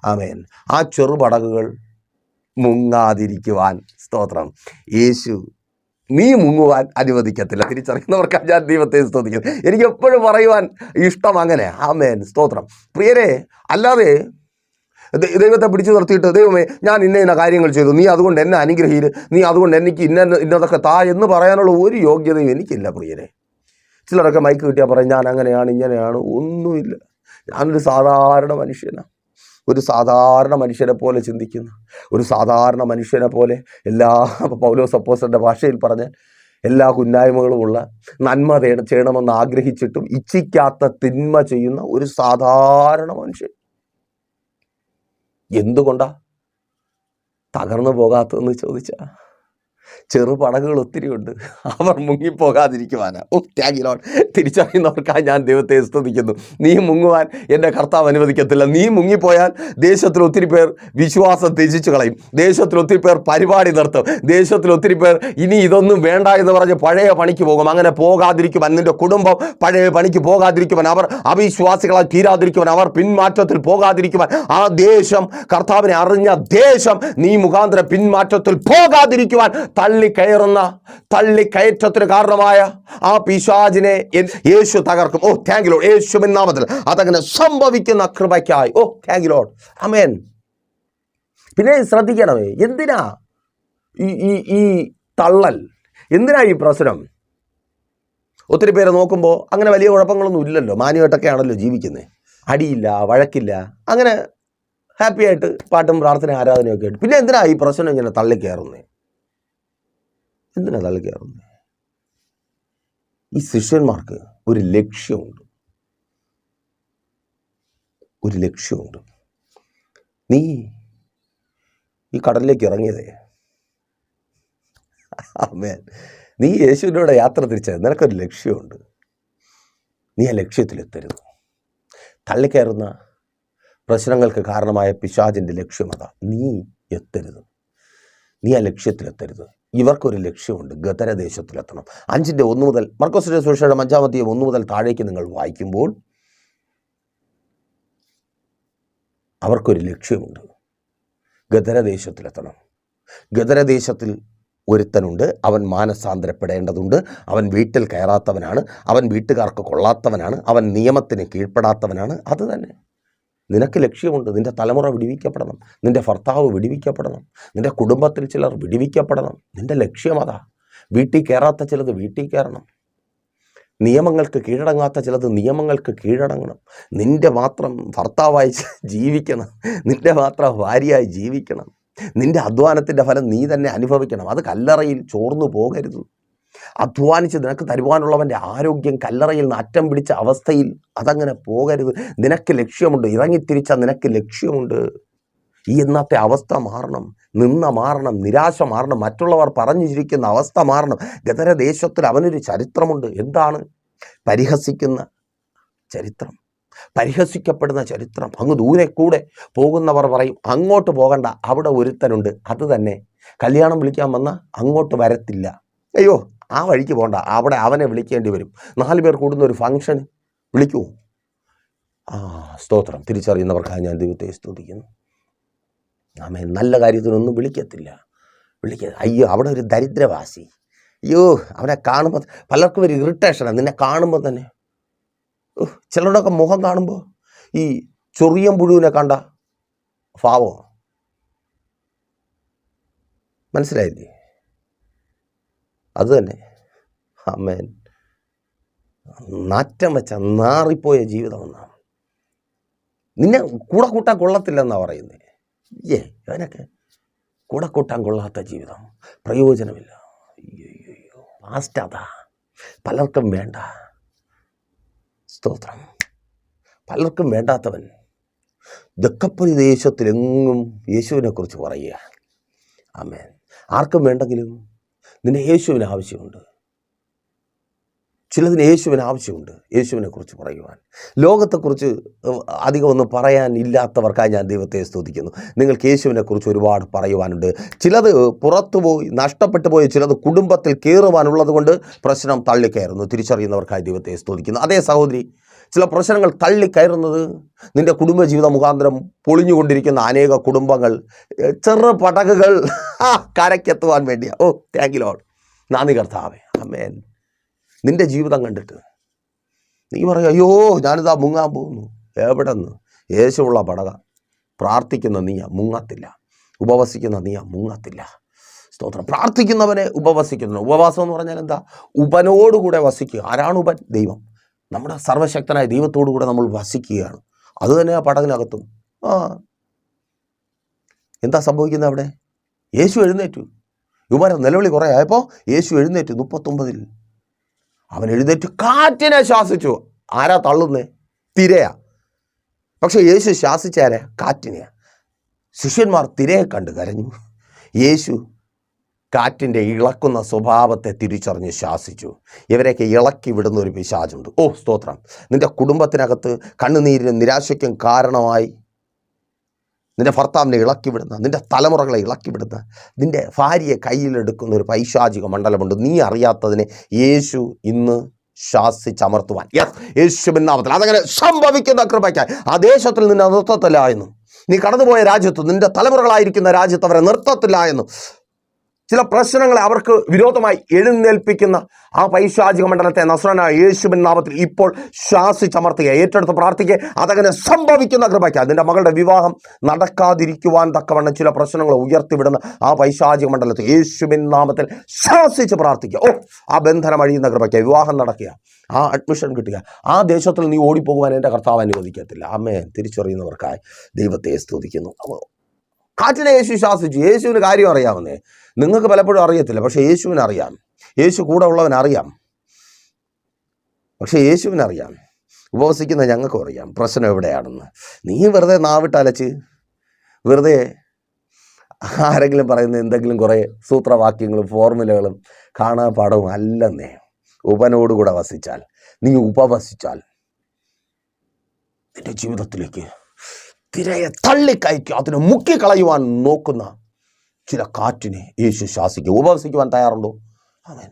ആമേൻ. ആ ചെറുപടകുകൾ മുങ്ങാതിരിക്കുവാൻ സ്തോത്രം. യേശു നീ മുങ്ങുവാൻ അനുവദിക്കത്തില്ല. തിരിച്ചറിയുന്നവർക്ക് ഞാൻ ദൈവത്തെ സ്തുതിക്കുന്നു. എനിക്ക് എപ്പോഴും പറയുവാൻ ഇഷ്ടം അങ്ങനെ. ആമേൻ. സ്തോത്രം. പ്രിയരെ, അല്ലാതെ ദൈവത്തെ പിടിച്ചു നിർത്തിയിട്ട്, ദൈവമേ ഞാൻ ഇന്ന കാര്യങ്ങൾ ചെയ്തു, നീ അതുകൊണ്ട് എന്നെ അനുഗ്രഹിയില്, നീ അതുകൊണ്ട് എനിക്ക് ഇന്നതൊക്കെ താ എന്ന് പറയാനുള്ള ഒരു യോഗ്യതയും എനിക്കില്ല പ്രിയരെ. ചിലരൊക്കെ മൈക്ക് കിട്ടിയാൽ പറയും ഞാൻ അങ്ങനെയാണ് ഇങ്ങനെയാണ്. ഒന്നുമില്ല. ഞാനൊരു സാധാരണ മനുഷ്യനാണ്. ഒരു സാധാരണ മനുഷ്യനെ പോലെ ചിന്തിക്കുന്ന, ഒരു സാധാരണ മനുഷ്യനെ പോലെ എല്ലാ, പൗലോസ് അപ്പോസ്തലന്റെ ഭാഷയിൽ പറഞ്ഞ എല്ലാ കുന്നായ്മകളുമുള്ള, നന്മ ചെയ്യണമെന്ന് ആഗ്രഹിച്ചിട്ടും ഇച്ഛിക്കാത്ത തിന്മ ചെയ്യുന്ന ഒരു സാധാരണ മനുഷ്യൻ. എന്തുകൊണ്ടാ തകർന്നു പോകാത്തതെന്ന് ചോദിച്ചാൽ, ചെറുപടകുകൾ ഒത്തിരിയുണ്ട്, അവർ മുങ്ങിപ്പോകാതിരിക്കുവാനാ. Thank you Lord. തിരിച്ചറിയുന്നവർക്കായി ഞാൻ ദൈവത്തെ സ്തുതിക്കുന്നു. നീ മുങ്ങുവാൻ എൻ്റെ കർത്താവ് അനുവദിക്കത്തില്ല. നീ മുങ്ങിപ്പോയാൽ ദേശത്തിൽ ഒത്തിരി പേർ വിശ്വാസം ത്യജിച്ചു കളയും, ദേശത്തിൽ ഒത്തിരി പേർ പരിപാടി നിർത്തും, ദേശത്തിൽ ഒത്തിരി പേർ ഇനി ഇതൊന്നും വേണ്ട എന്ന് പറഞ്ഞ് പഴയ പണിക്ക് പോകും. അങ്ങനെ പോകാതിരിക്കുവാൻ, നിന്റെ കുടുംബം പഴയ പണിക്ക് പോകാതിരിക്കുവാൻ, അവർ അവിശ്വാസികളായി തീരാതിരിക്കുവാൻ, അവർ പിന്മാറ്റത്തിൽ പോകാതിരിക്കുവാൻ, ആ ദേശം, കർത്താവിനെ അറിഞ്ഞ ദേശം നീ മുഖാന്തരം പിന്മാറ്റത്തിൽ പോകാതിരിക്കുവാൻ തള്ളിക്കയറ്റത്തിന് കാരണമായ ആ പിശാചിനെ യേശു തകർക്കും. Thank you Lord. യേശുവിൻ നാമത്തിൽ അതങ്ങനെ സംഭവിക്കുന്ന കൃപയ്ക്കായി താങ്ക് യു ലോർഡ്. ആമേൻ. പിന്നെ ശ്രദ്ധിക്കണമേ, എന്തിനാ ഈ തള്ളൽ, എന്തിനാ ഈ പ്രശ്നം? ഒത്തിരി പേരെ നോക്കുമ്പോൾ അങ്ങനെ വലിയ കുഴപ്പങ്ങളൊന്നും ഇല്ലല്ലോ, മാന്യമായിട്ടൊക്കെ ആണല്ലോ ജീവിക്കുന്നത്, അടിയില്ല, വഴക്കില്ല, അങ്ങനെ ഹാപ്പി ആയിട്ട് പാട്ടും പ്രാർത്ഥന ആരാധനയൊക്കെ ആയിട്ട്. പിന്നെ എന്തിനാ ഈ പ്രശ്നം ഇങ്ങനെ തള്ളിക്കയറുന്നത്? എന്തിനാ തള്ളിക്കയറുന്നത്? ഈ ശിഷ്യന്മാർക്ക് ഒരു ലക്ഷ്യമുണ്ട്. ഒരു ലക്ഷ്യമുണ്ട്. നീ ഈ കടലിലേക്ക് ഇറങ്ങിയതേ, ആമേൻ, നീ യേശുവിനോട് യാത്ര തിരിച്ചത് നിനക്കൊരു ലക്ഷ്യമുണ്ട്. നീ ആ ലക്ഷ്യത്തിലെത്തരുത്. തള്ളിക്കയറുന്ന പ്രശ്നങ്ങൾക്ക് കാരണമായ പിശാചിൻ്റെ ലക്ഷ്യം അതാ, നീ എത്തരുത്, നീ ആ ലക്ഷ്യത്തിലെത്തരുത്. ഇവർക്കൊരു ലക്ഷ്യമുണ്ട്, ഗദരദേശത്തിലെത്തണം. 5:1 മുതൽ മർക്കോസിന്റെ സുവിശേഷം 5-ാം അധ്യായം 1 മുതൽ താഴേക്ക് നിങ്ങൾ വായിക്കുമ്പോൾ അവർക്കൊരു ലക്ഷ്യമുണ്ട്, ഗദരദേശത്തിലെത്തണം. ഗദരദേശത്തിൽ ഒരുത്തനുണ്ട്, അവൻ മാനസാന്തരപ്പെടേണ്ടതുണ്ട്. അവൻ വീട്ടിൽ കയറാത്തവനാണ്, അവൻ വീട്ടുകാർക്ക് കൊള്ളാത്തവനാണ്, അവൻ നിയമത്തിന് കീഴ്പ്പെടാത്തവനാണ്. അത് തന്നെ നിനക്ക് ലക്ഷ്യമുണ്ട്. നിൻ്റെ തലമുറ വിടിവിക്കപ്പെടണം, നിൻ്റെ ഭർത്താവ് വിടിവിക്കപ്പെടണം, നിൻ്റെ കുടുംബത്തിൽ ചിലർ വിടിവിക്കപ്പെടണം. നിൻ്റെ ലക്ഷ്യം അതാ. വീട്ടിൽ കയറാത്ത ചിലത് വീട്ടിൽ കയറണം, നിയമങ്ങൾക്ക് കീഴടങ്ങാത്ത ചിലത് നിയമങ്ങൾക്ക് കീഴടങ്ങണം. നിൻ്റെ മാത്രം ഭർത്താവായി ജീവിക്കണം, നിൻ്റെ മാത്രം ഭാര്യയായി ജീവിക്കണം. നിൻ്റെ അധ്വാനത്തിൻ്റെ ഫലം നീ തന്നെ അനുഭവിക്കണം. അത് കല്ലറയിൽ ചോർന്നു പോകരുത്. അധ്വാനിച്ച് നിനക്ക് തരുവാനുള്ളവൻ്റെ ആരോഗ്യം കല്ലറയിൽ നിന്ന് അറ്റം പിടിച്ച അവസ്ഥയിൽ അതങ്ങനെ പോകരുത്. നിനക്ക് ലക്ഷ്യമുണ്ട്, ഇറങ്ങിത്തിരിച്ച നിനക്ക് ലക്ഷ്യമുണ്ട്. ഈ ഇന്നത്തെ അവസ്ഥ മാറണം, മാറണം, നിരാശ മാറണം, മറ്റുള്ളവർ പറഞ്ഞിരിക്കുന്ന അവസ്ഥ മാറണം. ഗദരദേശത്തിൽ അവനൊരു ചരിത്രമുണ്ട്. എന്താണ്? പരിഹസിക്കുന്ന ചരിത്രം, പരിഹസിക്കപ്പെടുന്ന ചരിത്രം. അങ്ങ് ദൂരെ കൂടെ പോകുന്നവർ പറയും അങ്ങോട്ട് പോകണ്ട, അവിടെ ഒരുത്തനുണ്ട്. അത് തന്നെ കല്യാണം വിളിക്കാൻ വന്ന അങ്ങോട്ട് വരത്തില്ല, അയ്യോ ആ വഴിക്ക് പോകണ്ട, അവിടെ അവനെ വിളിക്കേണ്ടി വരും. 4 പേർ കൂടുന്ന ഒരു ഫംഗ്ഷൻ വിളിക്കുമോ? സ്തോത്രം. തിരിച്ചറിയുന്നവർക്കായി ഞാൻ ദൈവത്തെ സ്തുതിക്കുന്നു. ആമേൻ. നല്ല കാര്യത്തിനൊന്നും വിളിക്കത്തില്ല. അയ്യോ അവിടെ ഒരു ദരിദ്രവാസി, അയ്യോ അവനെ കാണുമ്പോൾ പലർക്കും ഒരു ഇറിറ്റേഷനാണ്. നിന്നെ കാണുമ്പോൾ തന്നെ ചിലരുടെയൊക്കെ മുഖം കാണുമ്പോൾ ഈ ചൊറിയം പുഴുവിനെ കണ്ട ഭാവോ, മനസ്സിലായില്ലേ? അത് തന്നെ. ആമേൻ. നാറ്റം വെച്ച നാറിപ്പോയ ജീവിതമെന്നാണ്. നിന്നെ കൂടെ കൂട്ടാൻ കൊള്ളത്തില്ലെന്നാണ് പറയുന്നത്. അതിനൊക്കെ കൂടെ കൂട്ടാൻ കൊള്ളാത്ത ജീവിതം, പ്രയോജനമില്ല. അയ്യോ പാസ്റ്റ് അതാ പലർക്കും വേണ്ട. സ്തോത്രം. പലർക്കും വേണ്ടാത്തവൻ ദക്കപ്പരി ദേശത്തിലെങ്ങും യേശുവിനെ കുറിച്ച് പറയുക. ആമേൻ. ആർക്കും വേണ്ടെങ്കിലും നിന്നെ യേശുവിന് ആവശ്യമുണ്ട്. ചിലതിന് യേശുവിന് ആവശ്യമുണ്ട് യേശുവിനെ കുറിച്ച് പറയുവാൻ. ലോകത്തെക്കുറിച്ച് അധികം ഒന്നും പറയാൻ ഇല്ലാത്തവർക്കായി ഞാൻ ദൈവത്തെ സ്തുതിക്കുന്നു. നിങ്ങൾക്ക് യേശുവിനെ കുറിച്ച് ഒരുപാട് പറയുവാനുണ്ട്. ചിലത് പുറത്തുപോയി നഷ്ടപ്പെട്ടു പോയി, ചിലത് കുടുംബത്തിൽ കയറുവാനുള്ളത് കൊണ്ട് പ്രശ്നം തള്ളിക്കയറുന്നു. തിരിച്ചറിയുന്നവർക്കായി ദൈവത്തെ സ്തുതിക്കുന്നു. അതേ സഹോദരി, ചില പ്രശ്നങ്ങൾ തള്ളിക്കയറുന്നത് നിൻ്റെ കുടുംബജീവിത മുഖാന്തരം പൊളിഞ്ഞുകൊണ്ടിരിക്കുന്ന അനേക കുടുംബങ്ങൾ ചെറു പടകുകൾ കരയ്ക്കെത്തുവാൻ വേണ്ടിയാ. Thank you Lord. നന്ദി കർത്താവേ. ആമേൻ. നിൻ്റെ ജീവിതം കണ്ടിട്ട് നീ പറയും അയ്യോ ഞാനിതാ മുങ്ങാൻ പോകുന്നു. എവിടെ നിന്ന്? യേശുവുള്ള പടക. പ്രാർത്ഥിക്കുന്ന നീയാ മുങ്ങത്തില്ല, ഉപവസിക്കുന്ന നീയാ മുങ്ങത്തില്ല. സ്തോത്രം. പ്രാർത്ഥിക്കുന്നവനെ ഉപവസിക്കുന്നു. ഉപവാസം എന്ന് പറഞ്ഞാൽ എന്താ? ഉപനോടുകൂടെ വസിക്കുക. ആരാണ് ഉപൻ? ദൈവം. നമ്മുടെ സർവശക്തനായ ദൈവത്തോടു കൂടെ നമ്മൾ വസിക്കുകയാണ്. അത് തന്നെ ആ പടകിനകത്തും. എന്താ സംഭവിക്കുന്നത് അവിടെ? യേശു എഴുന്നേറ്റു. ഇവന്മാരെ നിലവിളി കുറേ ആയപ്പോൾ യേശു എഴുന്നേറ്റു. 39 അവൻ എഴുന്നേറ്റ് കാറ്റിനെ ശാസിച്ചു. ആരാ തള്ളുന്നേ? തിരയാ. പക്ഷെ യേശു ശാസിച്ചാരാ? കാറ്റിനെയാ. ശിഷ്യന്മാർ തിരയെ കണ്ട് കരഞ്ഞു. യേശു കാറ്റിൻ്റെ ഇളക്കുന്ന സ്വഭാവത്തെ തിരിച്ചറിഞ്ഞ് ശാസിച്ചു. ഇവരെയൊക്കെ ഇളക്കി വിടുന്ന ഒരു പിശാചുണ്ട്. സ്തോത്രം. നിൻ്റെ കുടുംബത്തിനകത്ത് കണ്ണുനീരിനും നിരാശയ്ക്കും കാരണമായി നിൻ്റെ ഭർത്താവിനെ ഇളക്കി വിടുന്ന, നിൻ്റെ തലമുറകളെ ഇളക്കി വിടുന്ന, നിൻ്റെ ഭാര്യയെ കയ്യിലെടുക്കുന്ന ഒരു പൈശാചിക മണ്ഡലമുണ്ട്. നീ അറിയാത്തതിനെ യേശു ഇന്ന് ശാസിച്ചമർത്തുവാൻ. യേശുവിൻ നാമത്തിൽ അതങ്ങനെ സംഭവിക്കുന്ന കൃപയ്ക്കായി ആ ദേശത്തിൽ നിന്നെ നൃത്തത്തിലായെന്നും, നീ കടന്നുപോയ രാജ്യത്ത് നിൻ്റെ തലമുറകളായിരിക്കുന്ന രാജ്യത്ത് അവരെ നൃത്തത്തിലായെന്നും, ചില പ്രശ്നങ്ങളെ അവർക്ക് വിരോധമായി എഴുന്നേൽപ്പിക്കുന്ന ആ പൈശാചിക മണ്ഡലത്തെ നസ്രായനായ യേശുവിൻ നാമത്തിൽ ഇപ്പോൾ ശാസിച്ചമർത്തുക. ഏറ്റെടുത്ത് പ്രാർത്ഥിക്കുക. അതങ്ങനെ സംഭവിക്കുന്ന കൃപയ്ക്ക് അതിൻ്റെ മകളുടെ വിവാഹം നടക്കാതിരിക്കുവാൻ തക്കവണ്ണം ചില പ്രശ്നങ്ങൾ ഉയർത്തിവിടുന്ന ആ പൈശാചിക മണ്ഡലത്തെ യേശുവിൻ നാമത്തിൽ ശാസിച്ച് പ്രാർത്ഥിക്കുക. ആ ബന്ധനം അഴിയുന്ന കൃപയ്ക്ക് വിവാഹം നടക്കുക, ആ അഡ്മിഷൻ കിട്ടുക. ആ ദേശത്തിൽ നീ ഓടിപ്പോകുവാൻ എൻ്റെ കർത്താവ് അനുവദിക്കത്തില്ല. ആമേൻ. തിരിച്ചറിയുന്നവർക്കായി ദൈവത്തെ സ്തുതിക്കുന്നു. കാറ്റിനെ യേശു ശാസിച്ചു. യേശുവിന് കാര്യം അറിയാമെന്നേ. നിങ്ങൾക്ക് പലപ്പോഴും അറിയത്തില്ല, പക്ഷേ യേശുവിന് അറിയാം. യേശു കൂടെ ഉള്ളവനറിയാം, പക്ഷേ യേശുവിനറിയാം. ഉപവസിക്കുന്ന ഞങ്ങൾക്കും അറിയാം പ്രശ്നം എവിടെയാണെന്ന്. നീ വെറുതെ നാവിട്ടലച്ച് വെറുതെ ആരെങ്കിലും പറയുന്ന എന്തെങ്കിലും കുറേ സൂത്രവാക്യങ്ങളും ഫോർമുലകളും കാണാപാഠവും അല്ലെന്നേ. ഉപനോടുകൂടെ വസിച്ചാൽ, നീ ഉപവസിച്ചാൽ നിന്റെ ജീവിതത്തിലേക്ക് തിരയെ തള്ളിക്കയറ്റി അതിനെ മുക്കിക്കളയുവാൻ നോക്കുന്ന ചില കാറ്റിനെ യേശു ശാസിക്കും. ഉപവസിക്കുവാൻ തയ്യാറുണ്ടോ? ആമേൻ.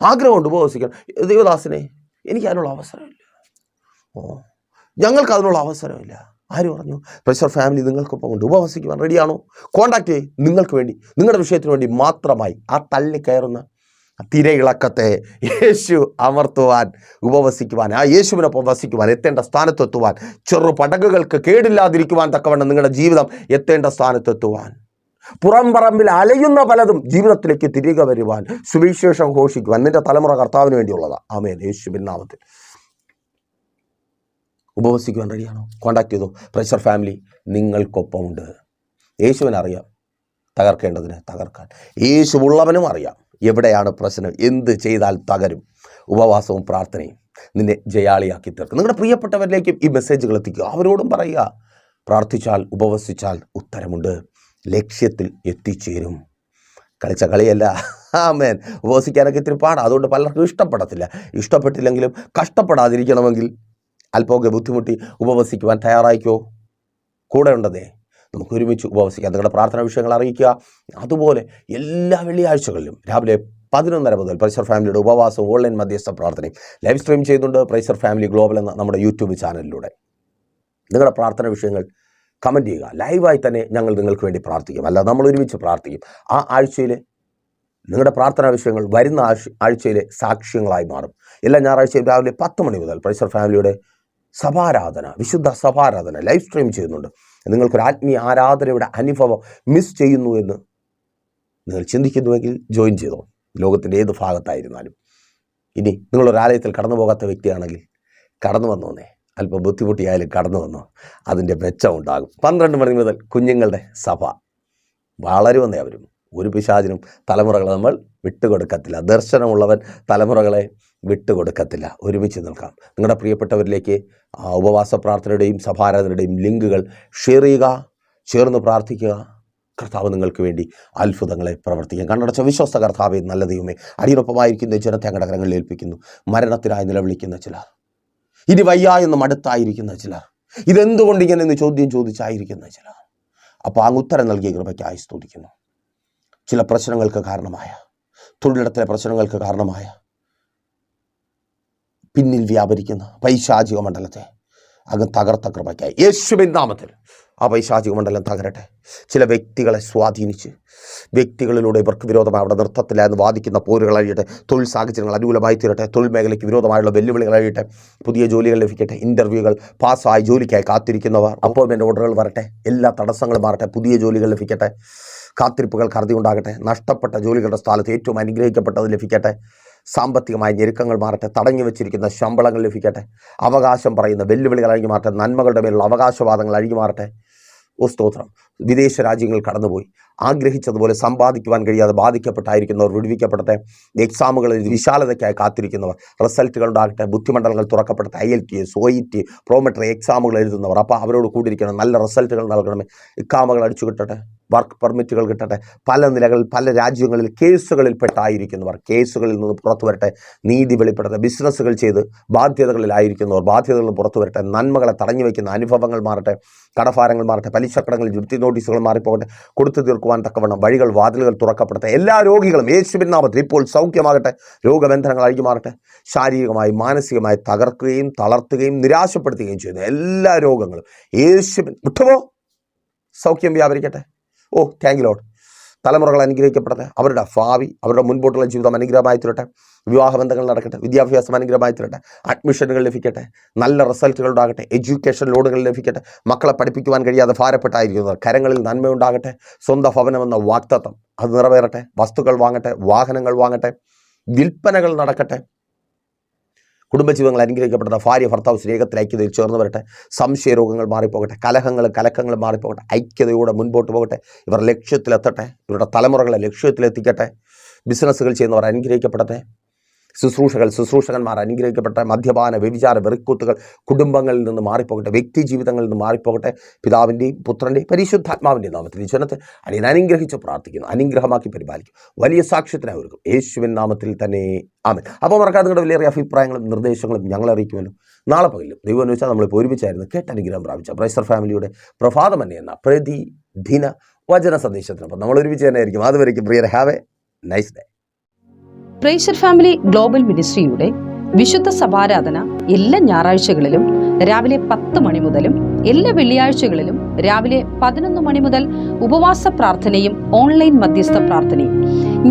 ആഗ്രഹമുണ്ട് ഉപവസിക്കാൻ. ദൈവദാസനെ എനിക്ക് അതിനുള്ള അവസരമില്ല. ഞങ്ങൾക്ക് അതിനുള്ള അവസരമില്ല. ആര് പറഞ്ഞു? പ്രഷർ ഫാമിലി നിങ്ങൾക്കൊപ്പം ഉണ്ട്. ഉപവസിക്കുവാൻ റെഡിയാണോ? കോൺടാക്ട് ചെയ്യ്. നിങ്ങൾക്ക് വേണ്ടി, നിങ്ങളുടെ വിഷയത്തിന് വേണ്ടി മാത്രമായി ആ തള്ളിക്കയറുന്ന തിരയിളക്കത്തെ യേശു അമർത്തുവാൻ, ഉപവസിക്കുവാൻ, ആ യേശുവിനൊപ്പം വസിക്കുവാൻ, എത്തേണ്ട സ്ഥാനത്തെത്തുവാൻ, ചെറു പടകുകൾക്ക് കേടില്ലാതിരിക്കുവാൻ തക്കവണ്ണം നിങ്ങളുടെ ജീവിതം എത്തേണ്ട സ്ഥാനത്തെത്തുവാൻ, പുറംപറമ്പിൽ അലയുന്ന പലതും ജീവിതത്തിലേക്ക് തിരികെ വരുവാൻ, സുവിശേഷം ഘോഷിക്കുവാൻ നിന്റെ തലമുറ കർത്താവിന് വേണ്ടിയുള്ളതാണ്. ആമേൻ. യേശുവിൻ നാമത്തിൽ ഉപവസിക്കുവാൻ റെഡിയാണോ? കോൺടാക്ട് ചെയ്തോ. Pressure family നിങ്ങൾക്കൊപ്പമുണ്ട്. യേശുവിനറിയാം തകർക്കേണ്ടതിന് തകർക്കാൻ. യേശുവുള്ളവനും അറിയാം എവിടെയാണ് പ്രശ്നം, എന്ത് ചെയ്താൽ തകരും. ഉപവാസവും പ്രാർത്ഥനയും നിന്നെ ജയാളിയാക്കി തീർക്കും. നിങ്ങളുടെ പ്രിയപ്പെട്ടവരിലേക്കും ഈ മെസ്സേജുകൾ എത്തിക്കുക. അവരോടും പറയുക, പ്രാർത്ഥിച്ചാൽ ഉപവസിച്ചാൽ ഉത്തരമുണ്ട്, ലക്ഷ്യത്തിൽ എത്തിച്ചേരും. കളിച്ച കളിയല്ല. ആമേൻ. ഉപവസിക്കാനൊക്കെ ഇത്തിരി പാടാണ്. അതുകൊണ്ട് പലർക്കും ഇഷ്ടപ്പെടത്തില്ല. ഇഷ്ടപ്പെട്ടില്ലെങ്കിലും കഷ്ടപ്പെടാതിരിക്കണമെങ്കിൽ അല്പമൊക്കെ ബുദ്ധിമുട്ടി ഉപവസിക്കുവാൻ തയ്യാറായിക്കോ. കൂടെ ഉണ്ടതേ, നമുക്ക് ഒരുമിച്ച് ഉപവസിക്കാം. നിങ്ങളുടെ പ്രാർത്ഥനാ വിഷയങ്ങൾ അറിയിക്കുക. അതുപോലെ എല്ലാ വെള്ളിയാഴ്ചകളിലും രാവിലെ 11:30 മുതൽ പ്രൈസർ ഫാമിലിയുടെ ഉപവാസവും ഓൺലൈൻ മധ്യസ്ഥ പ്രാർത്ഥനയും ലൈവ് സ്ട്രീം ചെയ്യുന്നുണ്ട്. പ്രൈസർ ഫാമിലി ഗ്ലോബൽ എന്ന നമ്മുടെ യൂട്യൂബ് ചാനലിലൂടെ നിങ്ങളുടെ പ്രാർത്ഥന വിഷയങ്ങൾ കമൻറ്റ് ചെയ്യുക. ലൈവായി തന്നെ ഞങ്ങൾ നിങ്ങൾക്ക് വേണ്ടി പ്രാർത്ഥിക്കും. അല്ല, നമ്മൾ ഒരുമിച്ച് പ്രാർത്ഥിക്കും. ആ ആഴ്ചയിലെ നിങ്ങളുടെ പ്രാർത്ഥനാ വിഷയങ്ങൾ വരുന്ന ആഴ്ചയിലെ സാക്ഷ്യങ്ങളായി മാറും. എല്ലാ ഞായറാഴ്ചയും രാവിലെ 10 മണി മുതൽ പ്രൈസർ ഫാമിലിയുടെ സഭാരാധന, വിശുദ്ധ സഭാരാധന ലൈവ് സ്ട്രീം ചെയ്യുന്നുണ്ട്. നിങ്ങൾക്കൊരു ആത്മീയ ആരാധനയുടെ അനുഭവം മിസ് ചെയ്യുന്നു എന്ന് നിങ്ങൾ ചിന്തിക്കുന്നുവെങ്കിൽ ജോയിൻ ചെയ്തോ. ലോകത്തിൻ്റെ ഏത് ഭാഗത്തായിരുന്നാലും. ഇനി നിങ്ങളൊരാലയത്തിൽ കടന്നു പോകാത്ത വ്യക്തിയാണെങ്കിൽ കടന്നു വന്നോന്നേ. അല്പം ബുദ്ധിമുട്ടിയായാലും കടന്നു വന്നോ, അതിൻ്റെ മെച്ചം ഉണ്ടാകും. 12 മണി മുതൽ കുഞ്ഞുങ്ങളുടെ സഭ വളരുമെന്നേ. അവരും ഒരു പിശാചിനും തലമുറകളെ നമ്മൾ വിട്ടുകൊടുക്കത്തില്ല. ദർശനമുള്ളവൻ തലമുറകളെ വിട്ടുകൊടുക്കത്തില്ല. ഒരുമിച്ച് നിൽക്കാം. നിങ്ങളുടെ പ്രിയപ്പെട്ടവരിലേക്ക് ഉപവാസ പ്രാർത്ഥനയുടെയും സഭാരാധനയുടെയും ലിങ്കുകൾ ഷെയർ ചെയ്യുക, ചേർന്ന് പ്രാർത്ഥിക്കുക. കർത്താവ് നിങ്ങൾക്ക് വേണ്ടി അത്ഭുതങ്ങളെ പ്രവർത്തിക്കാം. കണ്ണടച്ച വിശ്വസ്ത കർത്താവേ, നല്ല ദൈവമേ, അടിയൊപ്പമായിരിക്കുന്ന ജനത്തെ അങ്ങയുടെ കരങ്ങളിൽ ഏൽപ്പിക്കുന്നു. മരണത്തിനായി നിലവിളിക്കുന്ന ചിലർ, ഇനി വയ്യ എന്ന് മടുത്തായിരിക്കുന്ന ചിലർ, ഇതെന്തുകൊണ്ട് ഇങ്ങനെ എന്ന് ചോദ്യം ചോദിച്ചായിരിക്കുന്ന ചിലർ, അപ്പോൾ അങ്ങ് ഉത്തരം നൽകിയ കൃപയ്ക്കായി സ്തുതിക്കുന്നു. ചില പ്രശ്നങ്ങൾക്ക് കാരണമായ, തൊഴിലിടത്തിലെ പ്രശ്നങ്ങൾക്ക് കാരണമായ, പിന്നിൽ വ്യാപരിക്കുന്ന പൈശാചിക മണ്ഡലത്തെ അങ്ങ് തകർത്ത കൃപയ്ക്കായി യേശുവിൻ നാമത്തിൽ ആ പൈശാചിക മണ്ഡലം തകരട്ടെ. ചില വ്യക്തികളെ സ്വാധീനിച്ച് വ്യക്തികളിലൂടെ ഇവർക്ക് വിരോധമായി അവിടെ നൃത്തത്തില്ല എന്ന് വാദിക്കുന്ന പോരുകൾ അഴിയട്ടെ. തൊഴിൽ സാഹചര്യങ്ങൾ അനുകൂലമായി തീരട്ടെ. തൊഴിൽ മേഖലയ്ക്ക് വിരോധമായുള്ള വെല്ലുവിളികൾ അഴിയട്ടെ. പുതിയ ജോലികൾ ലഭിക്കട്ടെ. ഇൻ്റർവ്യൂകൾ പാസ്സായി ജോലിക്കായി കാത്തിരിക്കുന്നവർ, അപ്പോയിൻമെൻറ്റ് ഓർഡറുകൾ വരട്ടെ. എല്ലാ തടസ്സങ്ങളും മാറട്ടെ. പുതിയ ജോലികൾ ലഭിക്കട്ടെ. കാത്തിരിപ്പുകൾക്ക് അറുതി ഉണ്ടാകട്ടെ. നഷ്ടപ്പെട്ട ജോലികളുടെ സ്ഥലത്ത് ഏറ്റവും അനുഗ്രഹിക്കപ്പെട്ടത് ലഭിക്കട്ടെ. സാമ്പത്തികമായ ഞെരുക്കങ്ങൾ മാറട്ടെ. തടഞ്ഞു വെച്ചിരിക്കുന്ന ശമ്പളങ്ങൾ ലഭിക്കട്ടെ. അവകാശം പറയുന്ന വെല്ലുവിളികൾ അഴിഞ്ഞു മാറട്ടെ. നന്മകളുടെ മേലുള്ള അവകാശവാദങ്ങൾ അഴിഞ്ഞു മാറട്ടെ. സ്തോത്രം. വിദേശ രാജ്യങ്ങൾ കടന്നുപോയി ആഗ്രഹിച്ചതുപോലെ സമ്പാദിക്കുവാൻ കഴിയാതെ ബാധിക്കപ്പെട്ടായിരിക്കുന്നവർ വിടുവിക്കപ്പെടട്ടെ. എക്സാമുകളിൽ വിശാലതയ്ക്കായി കാത്തിരിക്കുന്നവർ റിസൾട്ടുകൾ ഉണ്ടാകട്ടെ. ബുദ്ധിമണ്ഡലങ്ങൾ തുറക്കപ്പെടട്ടെ. IELTS, OET, പ്രോമെട്രി എക്സാമുകൾ എഴുതുന്നവർ, അപ്പോൾ അവരോട് കൂടിയിരിക്കണം. നല്ല റിസൾട്ടുകൾ നൽകണമേ. ഇക്കാമകൾ അടിച്ചു കിട്ടട്ടെ. വർക്ക് പെർമിറ്റുകൾ കിട്ടട്ടെ. പല നിലകളിൽ പല രാജ്യങ്ങളിൽ കേസുകളിൽ പെട്ടായിരിക്കുന്നവർ കേസുകളിൽ നിന്ന് പുറത്തു വരട്ടെ. നീതി വെളിപ്പെടട്ടെ. ബിസിനസ്സുകൾ ചെയ്ത് ബാധ്യതകളിലായിരിക്കുന്നവർ ബാധ്യതകൾ പുറത്തു വരട്ടെ. നന്മകളെ തടഞ്ഞു വയ്ക്കുന്ന അനുഭവങ്ങൾ മാറട്ടെ. കടഭാരങ്ങൾ മാറട്ടെ. പലിശക്കടങ്ങളിൽ ജപ്തി നോട്ടീസുകൾ മാറിപ്പോകട്ടെ. കൊടുത്തു തീർക്കുവാൻ തക്കവണ്ണം വഴികൾ വാതിലുകൾ തുറക്കപ്പെടട്ടെ. എല്ലാ രോഗികളും യേശുവിൻ നാമത്തിൽ ഇപ്പോൾ സൗഖ്യമാകട്ടെ. രോഗബന്ധനങ്ങൾ അഴിഞ്ഞു മാറട്ടെ. ശാരീരികമായി മാനസികമായി തകർക്കുകയും തളർത്തുകയും നിരാശപ്പെടുത്തുകയും ചെയ്യുന്ന എല്ലാ രോഗങ്ങളും യേശുവിൻ വിട്ടുപോ. സൗഖ്യം വ്യാപരിക്കട്ടെ. Thank you Lord. തലമുറകൾ അനുഗ്രഹിക്കപ്പെടട്ടെ. അവരുടെ ഭാവി, അവരുടെ മുൻപോട്ടുള്ള ജീവിതം അനുഗ്രഹമായി തീരട്ടെ. വിവാഹബന്ധങ്ങൾ നടക്കട്ടെ. വിദ്യാഭ്യാസം അനുഗ്രഹമായി തീരട്ടെ. അഡ്മിഷനുകൾ ലഭിക്കട്ടെ. നല്ല റിസൾട്ടുകൾ ഉണ്ടാകട്ടെ. എഡ്യൂക്കേഷൻ ലോഡുകൾ ലഭിക്കട്ടെ. മക്കളെ പഠിപ്പിക്കുവാൻ കഴിയാതെ ഭാരപ്പെട്ടായിരിക്കുന്നവർ കരങ്ങളിൽ നന്മയുണ്ടാകട്ടെ. സ്വന്തം ഭവനമെന്ന വാഗ്ദത്തം അത് നിറവേറട്ടെ. വസ്തുക്കൾ വാങ്ങട്ടെ. വാഹനങ്ങൾ വാങ്ങട്ടെ. വിൽപ്പനകൾ നടക്കട്ടെ. കുടുംബജീവിതങ്ങൾ അനുഗ്രഹിക്കപ്പെട്ട ഭാര്യ ഭർത്താവ് സ്നേഹത്തിൽ ഐക്യതയിൽ ചേർന്ന് വരട്ടെ. സംശയരോഗങ്ങൾ മാറിപ്പോകട്ടെ. കലക്കങ്ങൾ മാറിപ്പോകട്ടെ. ഐക്യതയോടെ മുൻപോട്ട് പോകട്ടെ. ഇവർ ലക്ഷ്യത്തിലെത്തട്ടെ. ഇവരുടെ തലമുറകളെ ലക്ഷ്യത്തിലെത്തിക്കട്ടെ. ബിസിനസ്സുകൾ ചെയ്യുന്നവർ അനുഗ്രഹിക്കപ്പെടട്ടെ. ശുശ്രൂഷകന്മാർ അനുഗ്രഹിക്കപ്പെട്ട മദ്യപാന വ്യഭിചാര വെറിക്കൂത്തുകൾ കുടുംബങ്ങളിൽ നിന്ന് മാറിപ്പോകട്ടെ, വ്യക്തി ജീവിതങ്ങളിൽ നിന്ന് മാറിപ്പോകട്ടെ. പിതാവിൻ്റെയും പുത്രൻ്റെയും പരിശുദ്ധാത്മാവിൻ്റെയും നാമത്തിൽ ഈ ജനത്തെ അടിയൻ അനുഗ്രഹിച്ച് പ്രാർത്ഥിക്കുന്നു. അനുഗ്രഹമാക്കി പരിപാലിക്കും. വലിയ സാക്ഷ്യത്തിനായി ഒരുക്കും. യേശുവിൻ നാമത്തിൽ തന്നെ ആമേൻ. അപ്പോൾ മറക്കാതെ നിങ്ങളുടെ വിലയേറിയ അഭിപ്രായങ്ങളും നിർദ്ദേശങ്ങളും ഞങ്ങളെ അറിയിക്കുമല്ലോ. നാളെ പകലും ദൈവം എന്ന് വെച്ചാൽ നമ്മളിപ്പോൾ ഒരുമിച്ചായിരുന്നു കേട്ട് അനുഗ്രഹം പ്രാപിച്ച പ്രൈസർ ഫാമിലിയുടെ പ്രഭാതം തന്നെ എന്ന പ്രതിദിന വചന സന്ദേശത്തിനൊപ്പം നമ്മൾ ഒരുമിച്ച് തന്നെ ആയിരിക്കും. അതുവരെയ്ക്കും പ്രിയർ, have a nice day. Praiser family global മിനിസ്ട്രിയുടെ വിശുദ്ധ സഭാരാധന എല്ലാ ഞായറാഴ്ചകളിലും രാവിലെ 10 മണി മുതലും എല്ലാ വെള്ളിയാഴ്ചകളിലും രാവിലെ 11 മണി മുതൽ ഉപവാസ പ്രാർത്ഥനയും ഓൺലൈൻ മധ്യസ്ഥ പ്രാർത്ഥനയും.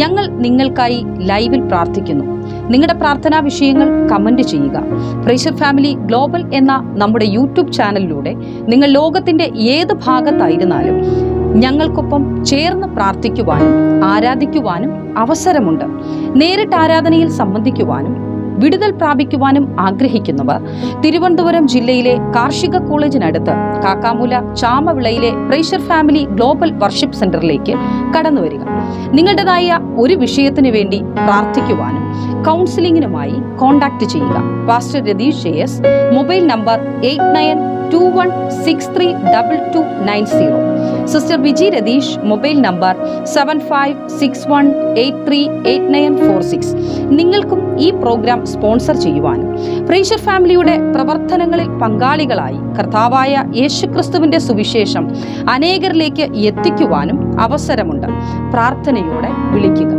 ഞങ്ങൾ നിങ്ങൾക്കായി ലൈവിൽ പ്രാർത്ഥിക്കുന്നു. നിങ്ങളുടെ പ്രാർത്ഥനാ വിഷയങ്ങൾ കമന്റ് ചെയ്യുക. പ്രൈസർ ഫാമിലി ഗ്ലോബൽ എന്ന നമ്മുടെ യൂട്യൂബ് ചാനലിലൂടെ നിങ്ങൾ ലോകത്തിന്റെ ഏത് ഭാഗത്തായിരുന്നാലും ഞങ്ങൾക്കൊപ്പം ചേർന്ന് പ്രാർത്ഥിക്കുവാനും ആരാധിക്കുവാനും അവസരമുണ്ട്. നേരിട്ട് ആരാധനയിൽ സംബന്ധിക്കുവാനും വിടുതൽ പ്രാപിക്കുവാനും ആഗ്രഹിക്കുന്നവർ തിരുവനന്തപുരം ജില്ലയിലെ കാർഷിക കോളേജിനടുത്ത് കാക്കാമൂല ചാമവിളയിലെ പ്രൈസർ ഫാമിലി ഗ്ലോബൽ വർഷിപ്പ് സെന്ററിലേക്ക് കടന്നു വരിക. നിങ്ങളുടേതായ ഒരു വിഷയത്തിന് വേണ്ടി പ്രാർത്ഥിക്കുവാനും കൗൺസിലിംഗിനുമായി കോൺടാക്ട് ചെയ്യുക. Pastor Ratheesh JS, mobile number 8921632290. Sister Viji Ratheesh, mobile number 7561838946. നിങ്ങൾക്കും ഈ പ്രോഗ്രാം സ്പോൺസർ ചെയ്യുവാനും പ്രൈസർ ഫാമിലിയുടെ പ്രവർത്തനങ്ങളിൽ പങ്കാളികളായി കർത്താവായ യേശുക്രിസ്തുവിന്റെ സുവിശേഷം അനേകരിലേക്ക് എത്തിക്കുവാനും അവസരമുണ്ട്. പ്രാർത്ഥനയോടെ വിളിക്കുക.